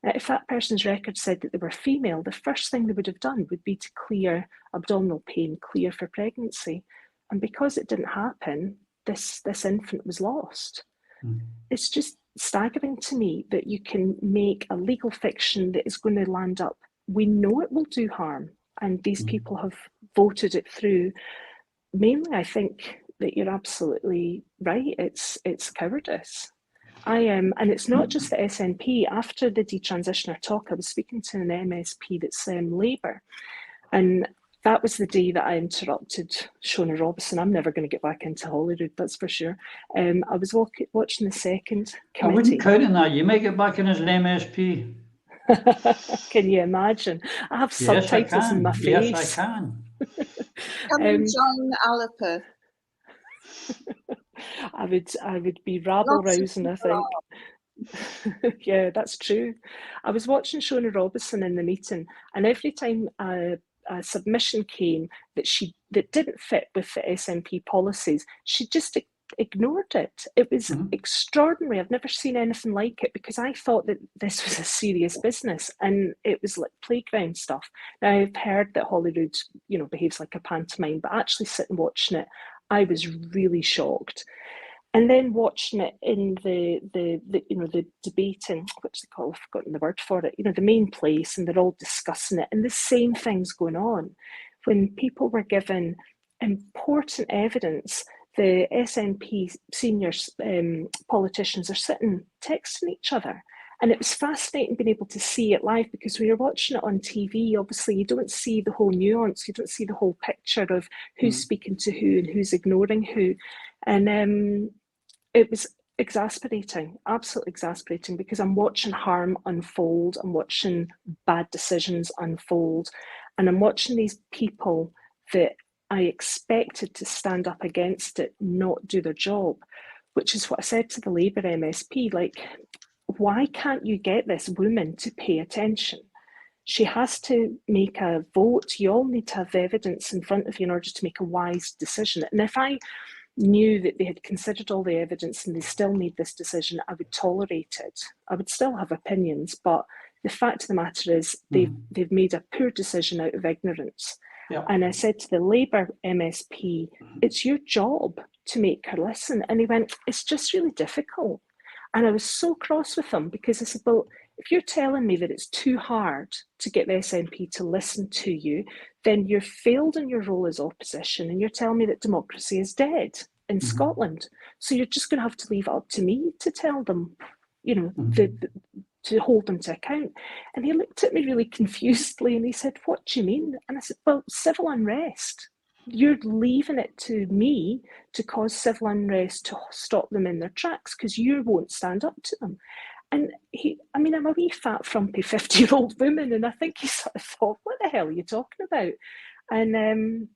Now, if that person's record said that they were female, the first thing they would have done would be to clear abdominal pain, clear for pregnancy. And because it didn't happen, this infant was lost. It's just staggering to me that you can make a legal fiction that is going to land up. We know it will do harm, and these people have voted it through. Mainly, I think that you're absolutely right. It's cowardice. And it's not just the SNP. After the detransitioner talk, I was speaking to an MSP that's Labour, and that was the day that I interrupted Shona Robertson. I'm never going to get back into Holyrood, that's for sure. I was watching the second committee. I wouldn't count on that. You might get back in as an MSP. Can you imagine? I have Yes, subtitles in my face. Yes, I can. Come and join Aliper. I would be rabble rousing, I think. Yeah, that's true. I was watching Shona Robertson in the meeting, and every time a submission came that didn't fit with the SNP policies, she just ignored it. It was extraordinary. I've never seen anything like it, because I thought that this was a serious business and it was like playground stuff. Now, I've heard that Holyrood, behaves like a pantomime, but actually sitting watching it, I was really shocked. And then watching it in the debate in, what's it called? I've forgotten the word for it, the main place, and they're all discussing it, and the same thing's going on. When people were given important evidence, the SNP senior politicians are sitting texting each other. And it was fascinating being able to see it live, because when you're watching it on TV, obviously you don't see the whole nuance, you don't see the whole picture of who's speaking to who and who's ignoring who. And it was exasperating, absolutely exasperating, because I'm watching harm unfold, I'm watching bad decisions unfold, and I'm watching these people that I expected to stand up against it not do their job, which is what I said to the Labour MSP, like, why can't you get this woman to pay attention? She has to make a vote. You all need to have evidence in front of you in order to make a wise decision. And if I knew that they had considered all the evidence and they still made this decision, I would tolerate it. I would still have opinions, but the fact of the matter is they've made a poor decision out of ignorance. Yeah. And I said to the Labour MSP, it's your job to make her listen. And he went, it's just really difficult. And I was so cross with him, because I said, well, if you're telling me that it's too hard to get the SNP to listen to you, then you've failed in your role as opposition, and you're telling me that democracy is dead in Scotland. So you're just going to have to leave it up to me to tell them, to hold them to account. And he looked at me really confusedly and he said, what do you mean? And I said, well, civil unrest. You're leaving it to me to cause civil unrest, to stop them in their tracks, because you won't stand up to them. And I'm a wee fat frumpy 50-year-old woman, and I think he sort of thought, what the hell are you talking about? And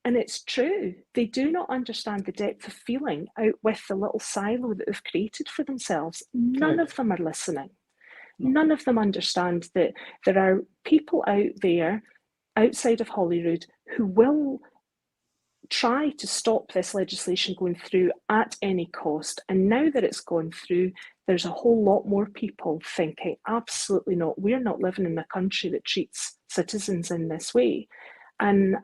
it's true. They do not understand the depth of feeling out with the little silo that they've created for themselves. None of them are listening. None of them understand that there are people out there outside of Holyrood who will try to stop this legislation going through at any cost. And now that it's gone through, there's a whole lot more people thinking, absolutely not. We're not living in a country that treats citizens in this way. And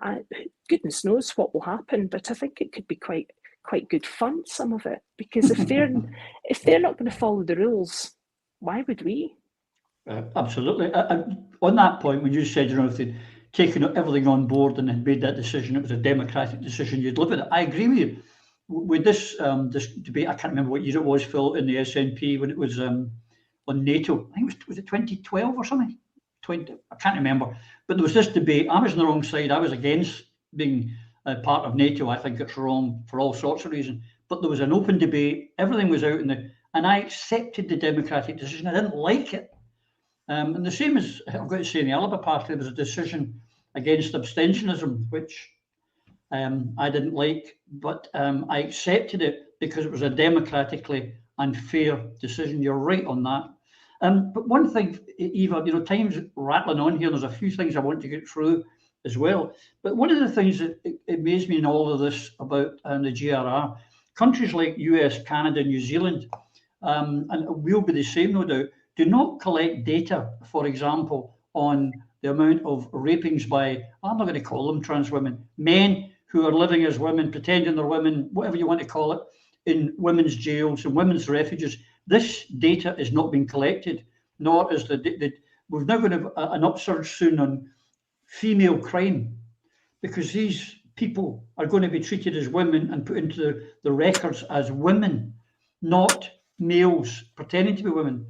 goodness knows what will happen, but I think it could be quite good fun, some of it, because if they're not going to follow the rules, why would we? Absolutely. On that point, when you said, if they'd taken everything on board and had made that decision, it was a democratic decision, you'd live with it. I agree with you. With this debate, I can't remember what year it was, Phil, in the SNP, when it was on NATO. I think was it 2012 or something? I can't remember. But there was this debate. I was on the wrong side. I was against being part of NATO. I think it's wrong for all sorts of reasons. But there was an open debate. Everything was out and I accepted the democratic decision. I didn't like it. And the same as, I've got to say, in the Labour Party, there was a decision against abstentionism, which I didn't like, but I accepted it because it was a democratically unfair decision. You're right on that. But one thing, Eva, time's rattling on here. There's a few things I want to get through as well. But one of the things that amazed me in all of this about the GRR, countries like US, Canada, New Zealand, and we'll be the same, no doubt, do not collect data, for example, on the amount of rapings by, I'm not going to call them trans women, men who are living as women, pretending they're women, whatever you want to call it, in women's jails and women's refuges. This data is not being collected, nor is we're now going to have an upsurge soon on female crime, because these people are going to be treated as women and put into the records as women, not males pretending to be women.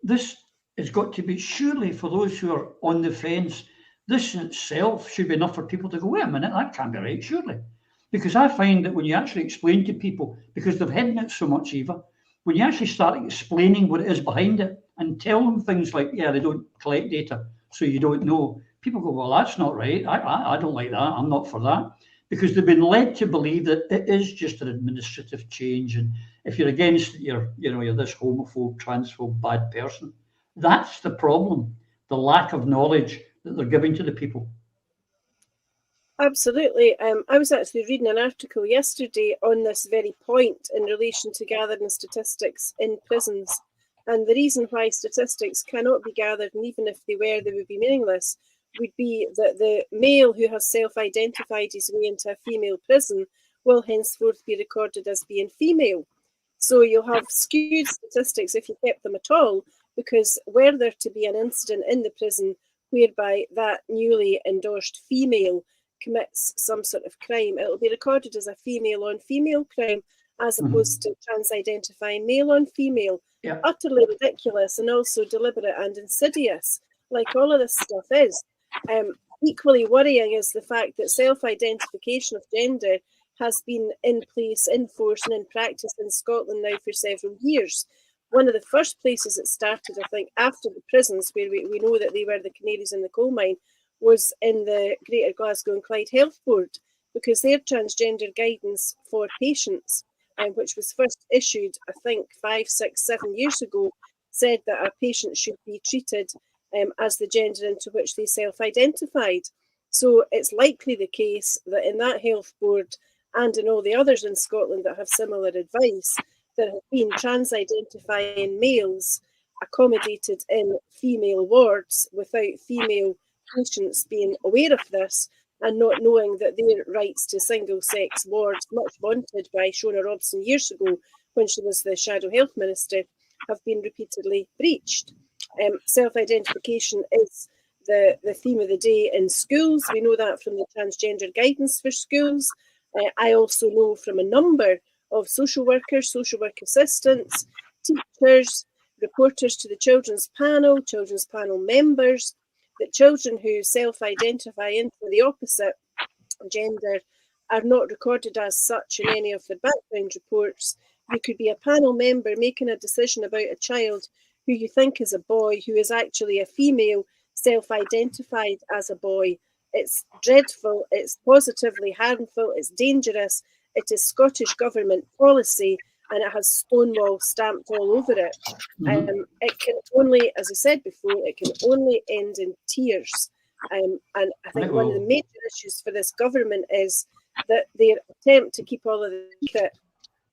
This has got to be, surely for those who are on the fence, this in itself should be enough for people to go, wait a minute, that can't be right, surely. Because I find that when you actually explain to people, because they've hidden it so much, Eva, when you actually start explaining what it is behind it and tell them things like, yeah, they don't collect data, so you don't know, people go, well, that's not right. I don't like that. I'm not for that. Because they've been led to believe that it is just an administrative change. And if you're against it, you're this homophobe, transphobe, bad person. That's the problem, the lack of knowledge that they're giving to the people. Absolutely. I was actually reading an article yesterday on this very point in relation to gathering statistics in prisons. And the reason why statistics cannot be gathered, and even if they were, they would be meaningless, would be that the male who has self-identified his way into a female prison will henceforth be recorded as being female. So you'll have skewed statistics if you kept them at all, because were there to be an incident in the prison whereby that newly endorsed female commits some sort of crime, it will be recorded as a female on female crime as opposed to trans-identifying male on female. Yeah. Utterly ridiculous and also deliberate and insidious, like all of this stuff is. Equally worrying is the fact that self-identification of gender has been in place, in force and in practice in Scotland now for several years. One of the first places it started, I think, after the prisons, where we know that they were the canaries in the coal mine, was in the Greater Glasgow and Clyde Health Board, because their transgender guidance for patients, which was first issued, I think, 5, 6, 7 years ago, said that a patient should be treated as the gender into which they self-identified. So it's likely the case that in that health board and in all the others in Scotland that have similar advice, there have been trans-identifying males accommodated in female wards without female patients being aware of this and not knowing that their rights to single-sex wards, much vaunted by Shona Robson years ago when she was the Shadow Health Minister, have been repeatedly breached. Self-identification is the theme of the day in schools. We know that from the transgender guidance for schools. I also know from a number of social workers, social work assistants, teachers, reporters to the children's panel members, that children who self-identify into the opposite gender are not recorded as such in any of their background reports. You could be a panel member making a decision about a child who you think is a boy, who is actually a female, self-identified as a boy. It's dreadful, it's positively harmful, it's dangerous. It is Scottish Government policy and it has Stonewall stamped all over it. It can only, as I said before, it can only end in tears. And I think one of the major issues for this government is that their attempt to keep all of the secret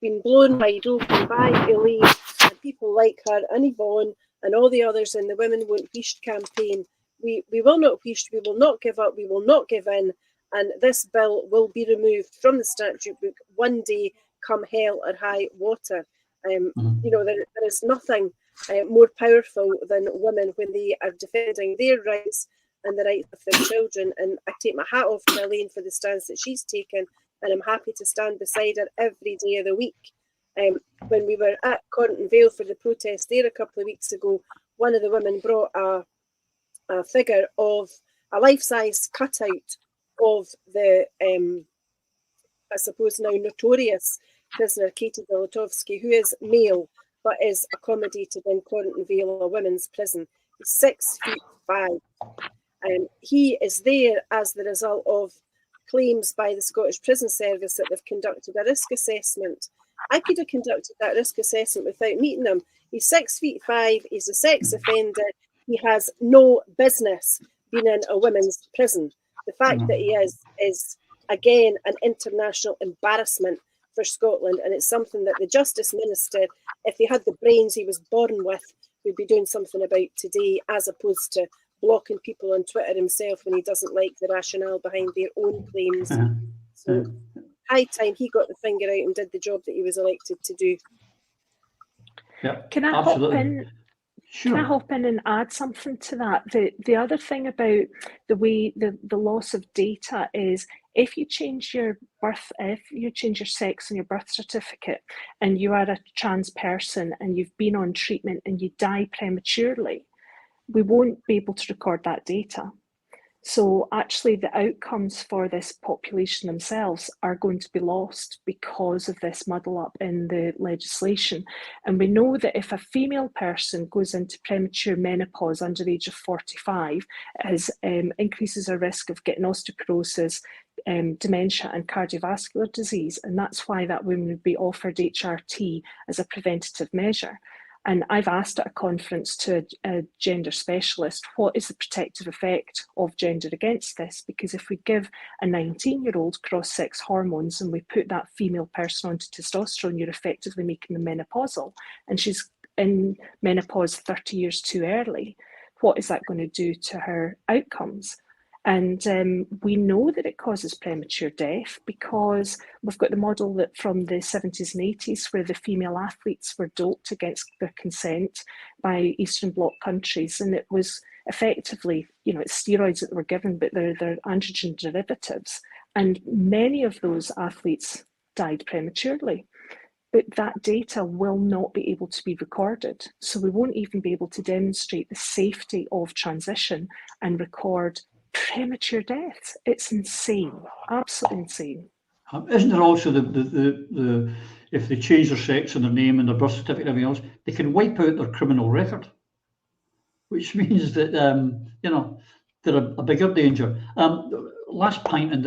been blown wide open by Elaine and people like her and Yvonne and all the others in the Women Won't Wheesht campaign. We will not wheesht, we will not give up, we will not give in, and this bill will be removed from the statute book one day, come hell or high water. You know, there is nothing more powerful than women when they are defending their rights and the rights of their children. And I take my hat off to Elaine for the stance that she's taken, and I'm happy to stand beside her every day of the week. When we were at Cornton Vale for the protest there a couple of weeks ago, one of the women brought a figure of a life-size cutout of the, I suppose now notorious prisoner Katie Zolotowski, who is male but is accommodated in Cornton Vale, a women's prison. He's 6'5". He is there as the result of claims by the Scottish Prison Service that they've conducted a risk assessment. I could have conducted that risk assessment without meeting him. He's 6'5", he's a sex offender, he has no business being in a women's prison. The fact that he is again an international embarrassment for Scotland, and it's something that the Justice Minister, if he had the brains he was born with, would be doing something about today, as opposed to blocking people on Twitter himself when he doesn't like the rationale behind their own claims. So high time he got the finger out and did the job that he was elected to do. Yeah, Can I absolutely. hop in? Sure. Can I hop in and add something to that? The other thing about the way the loss of data is, if you change your sex on your birth certificate and you are a trans person and you've been on treatment and you die prematurely, we won't be able to record that data. So actually the outcomes for this population themselves are going to be lost because of this muddle up in the legislation. And we know that if a female person goes into premature menopause under the age of 45, it increases her risk of getting osteoporosis, dementia and cardiovascular disease. And that's why that woman would be offered HRT as a preventative measure. And I've asked at a conference to a gender specialist, what is the protective effect of gender against this? Because if we give a 19-year-old cross-sex hormones and we put that female person onto testosterone, you're effectively making them menopausal. And she's in menopause 30 years too early. What is that going to do to her outcomes? And we know that it causes premature death because we've got the model that from the 70s and 80s where the female athletes were doped against their consent by Eastern Bloc countries. And it was effectively, it's steroids that were given, but they're androgen derivatives. And many of those athletes died prematurely. But that data will not be able to be recorded. So we won't even be able to demonstrate the safety of transition and record premature deaths. It's insane, absolutely insane. Isn't there also the if they change their sex and their name and their birth certificate and everything else, they can wipe out their criminal record, which means that they're a bigger danger. Last point in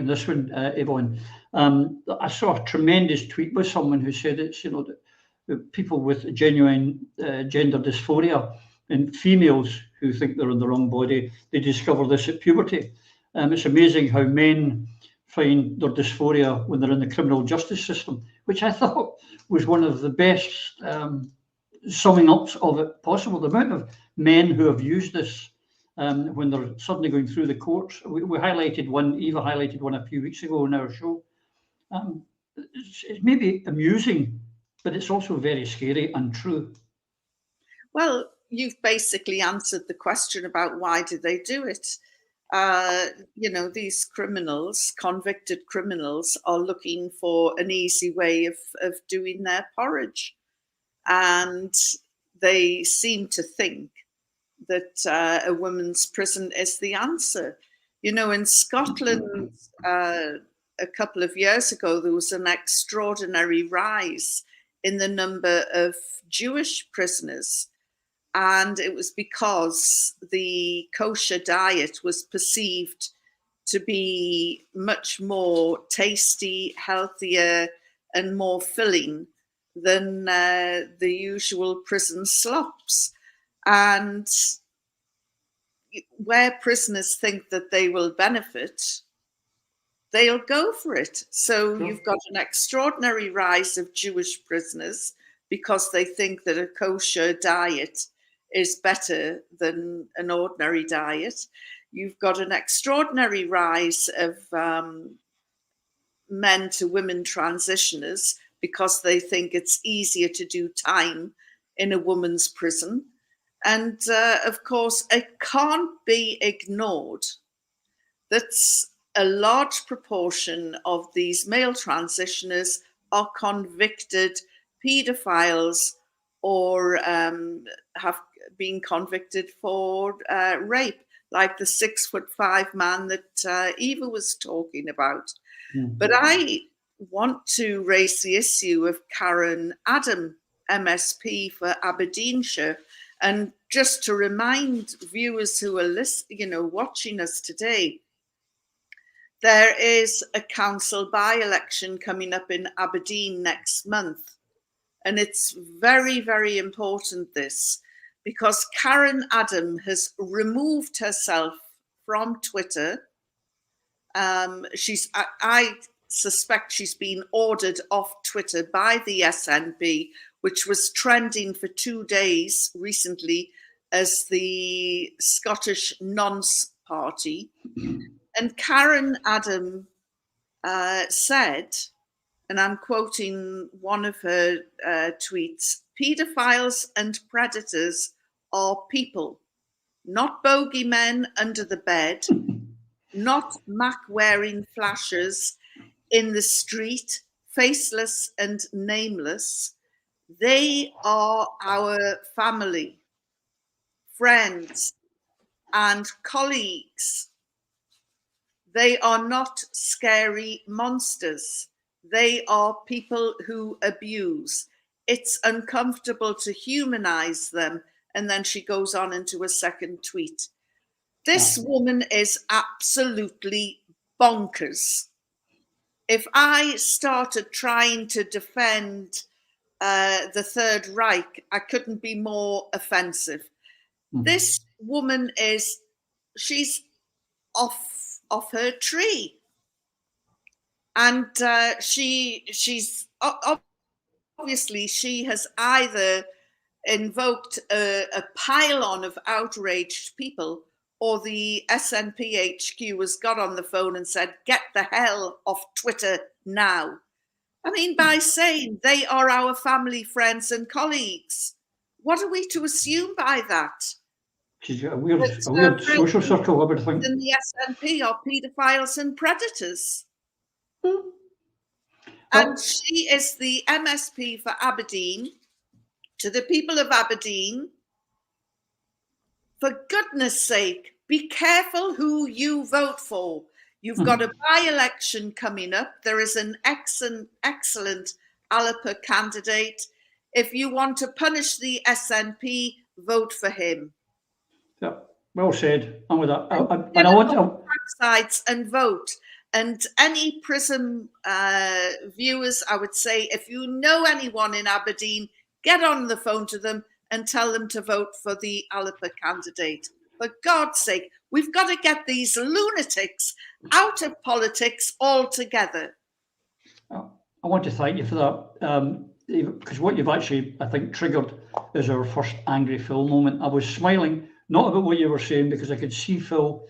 this one, Yvonne. I saw a tremendous tweet by someone who said it's that people with genuine gender dysphoria and females who think they're in the wrong body, they discover this at puberty. It's amazing how men find their dysphoria when they're in the criminal justice system, which I thought was one of the best summing ups of it possible. The amount of men who have used this when they're suddenly going through the courts. We highlighted one, Eva highlighted one a few weeks ago in our show. It's maybe amusing, but it's also very scary and true. Well, you've basically answered the question about why did they do it. These criminals, convicted criminals, are looking for an easy way of doing their porridge. And they seem to think that a women's prison is the answer. In Scotland, a couple of years ago, there was an extraordinary rise in the number of Jewish prisoners. And it was because the kosher diet was perceived to be much more tasty, healthier, and more filling than the usual prison slops. And where prisoners think that they will benefit, they'll go for it. So you've got an extraordinary rise of Jewish prisoners because they think that a kosher diet is better than an ordinary diet. You've got an extraordinary rise of men to women transitioners because they think it's easier to do time in a woman's prison. And of course, it can't be ignored that a large proportion of these male transitioners are convicted paedophiles or have been convicted for rape, like the 6'5" man that Eva was talking about. Mm-hmm. But I want to raise the issue of Karen Adam, MSP for Aberdeenshire, and just to remind viewers who are watching us today, there is a council by-election coming up in Aberdeen next month. And it's very, very important, this, because Karen Adam has removed herself from Twitter. I suspect she's been ordered off Twitter by the SNP, which was trending for 2 days recently as the Scottish Nonce Party. And Karen Adam said, and I'm quoting one of her tweets, "Paedophiles and predators are people, not bogeymen under the bed, not Mac-wearing flashers in the street, faceless and nameless. They are our family, friends, and colleagues They are not scary monsters. They are people who abuse. It's uncomfortable to humanize them. And then she goes on into a second tweet. This woman is absolutely bonkers. If I started trying to defend the Third Reich, I couldn't be more offensive. This woman she's off her tree. And she's obviously, she has either invoked a pile-on of outraged people, or the SNP HQ has got on the phone and said, get the hell off Twitter now. I mean, by saying they are our family, friends and colleagues, what are we to assume by that? She's got a weird social circle, I would think. And the SNP are paedophiles and predators. And she is the MSP for Aberdeen. To the people of Aberdeen, for goodness sake, be careful who you vote for. You've got a by-election coming up. There is an excellent Alipur candidate. If you want to punish the SNP, vote for him. Yeah, well said. I'm with that. And I want to sides and vote. And any Prism viewers, I would say, if you know anyone in Aberdeen, get on the phone to them and tell them to vote for the Alipur candidate. For God's sake, we've got to get these lunatics out of politics altogether. I want to thank you for that, because what you've actually, I think, triggered is our first angry Phil moment. I was smiling, not about what you were saying, because I could see Phil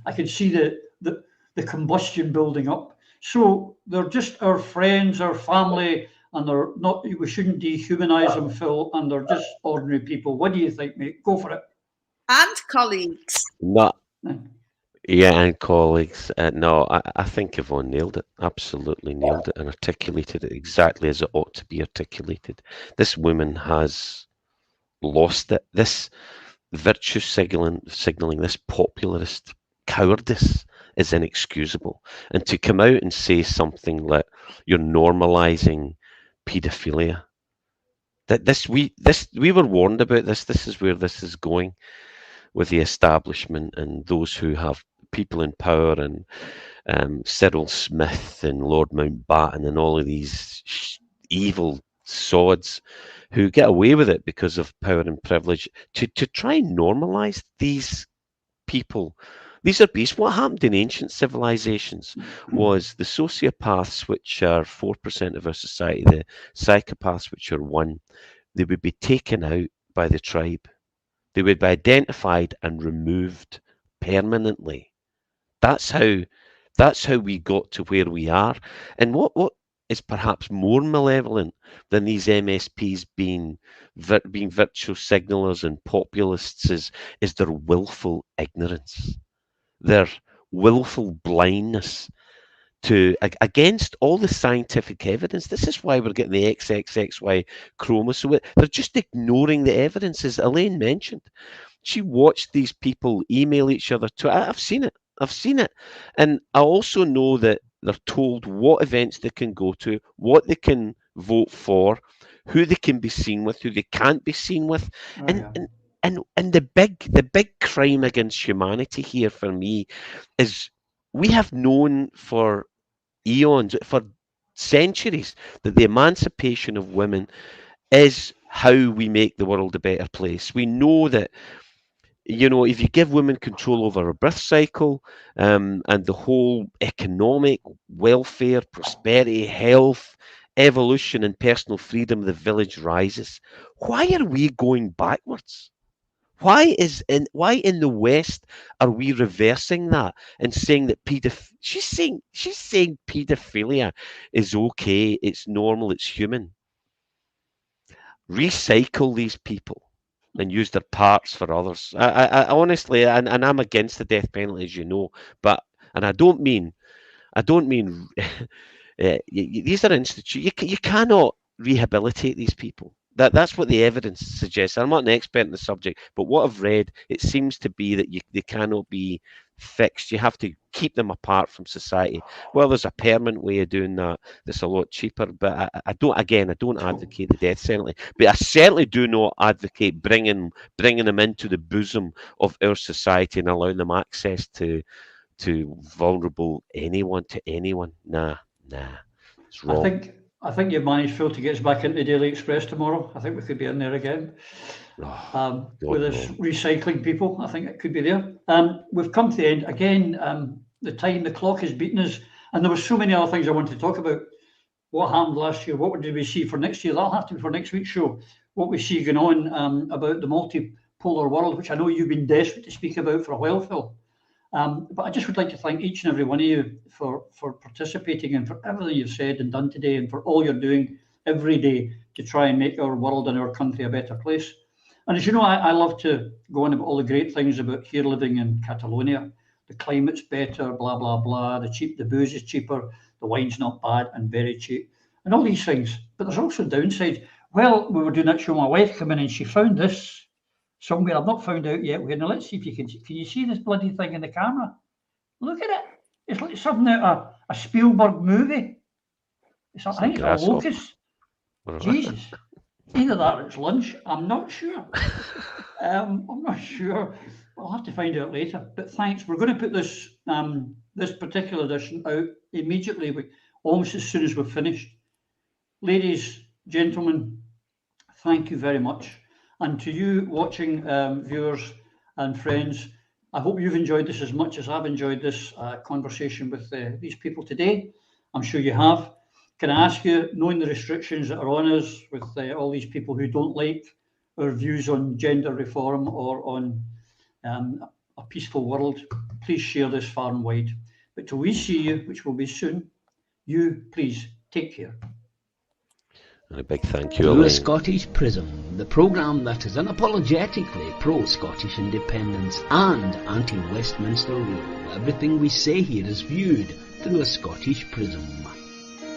I could see the combustion building up. So they're just our friends, our family, and they're not, we shouldn't dehumanize them, Phil, and they're just ordinary people. What do you think, mate? Go for it. And colleagues. No. Yeah, and colleagues. No, I think Yvonne nailed it. Absolutely nailed it and articulated it exactly as it ought to be articulated. This woman has lost it. This virtue signalling, this populist cowardice is inexcusable. And to come out and say something like you're normalizing paedophilia, we were warned about this. This is where this is going with the establishment and those who have people in power, and Cyril Smith and Lord Mountbatten and all of these evil sods who get away with it because of power and privilege, to try and normalize these people. These are beasts. What happened in ancient civilizations was the sociopaths, which are 4% of our society, the psychopaths, which are 1%, they would be taken out by the tribe. They would be identified and removed permanently. That's how we got to where we are. And what is perhaps more malevolent than these MSPs being virtue signalers and populists is their willful ignorance, their willful blindness against all the scientific evidence. This is why we're getting the XXXY chromosome. They're just ignoring the evidence, as Elaine mentioned. She watched these people email each other. I've seen it. And I also know that they're told what events they can go to, what they can vote for, who they can be seen with, who they can't be seen with. And the big crime against humanity here for me is we have known for eons, for centuries, that the emancipation of women is how we make the world a better place. We know that, if you give women control over a birth cycle, and the whole economic welfare, prosperity, health, evolution and personal freedom, the village rises. Why are we going backwards? Why in the West are we reversing that and saying that she's saying paedophilia is okay, it's normal, it's human. Recycle these people and use their parts for others. I honestly, and I'm against the death penalty, as you know, and I don't mean these are institutions. You cannot rehabilitate these people. That's what the evidence suggests. I'm not an expert in the subject, but what I've read, it seems to be that they cannot be fixed. You have to keep them apart from society. Well, there's a permanent way of doing that that's a lot cheaper, but I don't advocate the death penalty, but I certainly do not advocate bringing them into the bosom of our society and allowing them access to vulnerable anyone. Nah, it's wrong. I think you've managed, Phil, to get us back into the Daily Express tomorrow. I think we could be in there again. With us recycling people, I think it could be there. We've come to the end. Again, the clock has beaten us. And there were so many other things I wanted to talk about. What happened last year? What did we see for next year? That'll have to be for next week's show. What we see going on about the multipolar world, which I know you've been desperate to speak about for a while, Phil. But I just would like to thank each and every one of you for participating and for everything you've said and done today, and for all you're doing every day to try and make our world and our country a better place. And as you know, I love to go on about all the great things about here living in Catalonia. The climate's better, blah, blah, blah. The booze is cheaper, the wine's not bad and very cheap, and all these things. But there's also downsides. Well, we were doing that show, my wife came in and she found this somewhere I've not found out yet. Now let's see if you can you see this bloody thing in the camera? Look at it. It's like something out of a Spielberg movie. I think it's a locust. Jesus. Either that or it's lunch. I'm not sure. I'm not sure. I'll have to find out later. But thanks. We're going to put this this particular edition out immediately, almost as soon as we're finished. Ladies, gentlemen, thank you very much. And to you watching viewers and friends, I hope you've enjoyed this as much as I've enjoyed this conversation with these people today. I'm sure you have. Can I ask you, knowing the restrictions that are on us with all these people who don't like our views on gender reform or on a peaceful world, please share this far and wide. But till we see you, which will be soon, you please take care. And a big thank you, Through Elaine. a Scottish Prism, the programme that is unapologetically pro-Scottish independence and anti-Westminster rule. Everything we say here is viewed through a Scottish prism.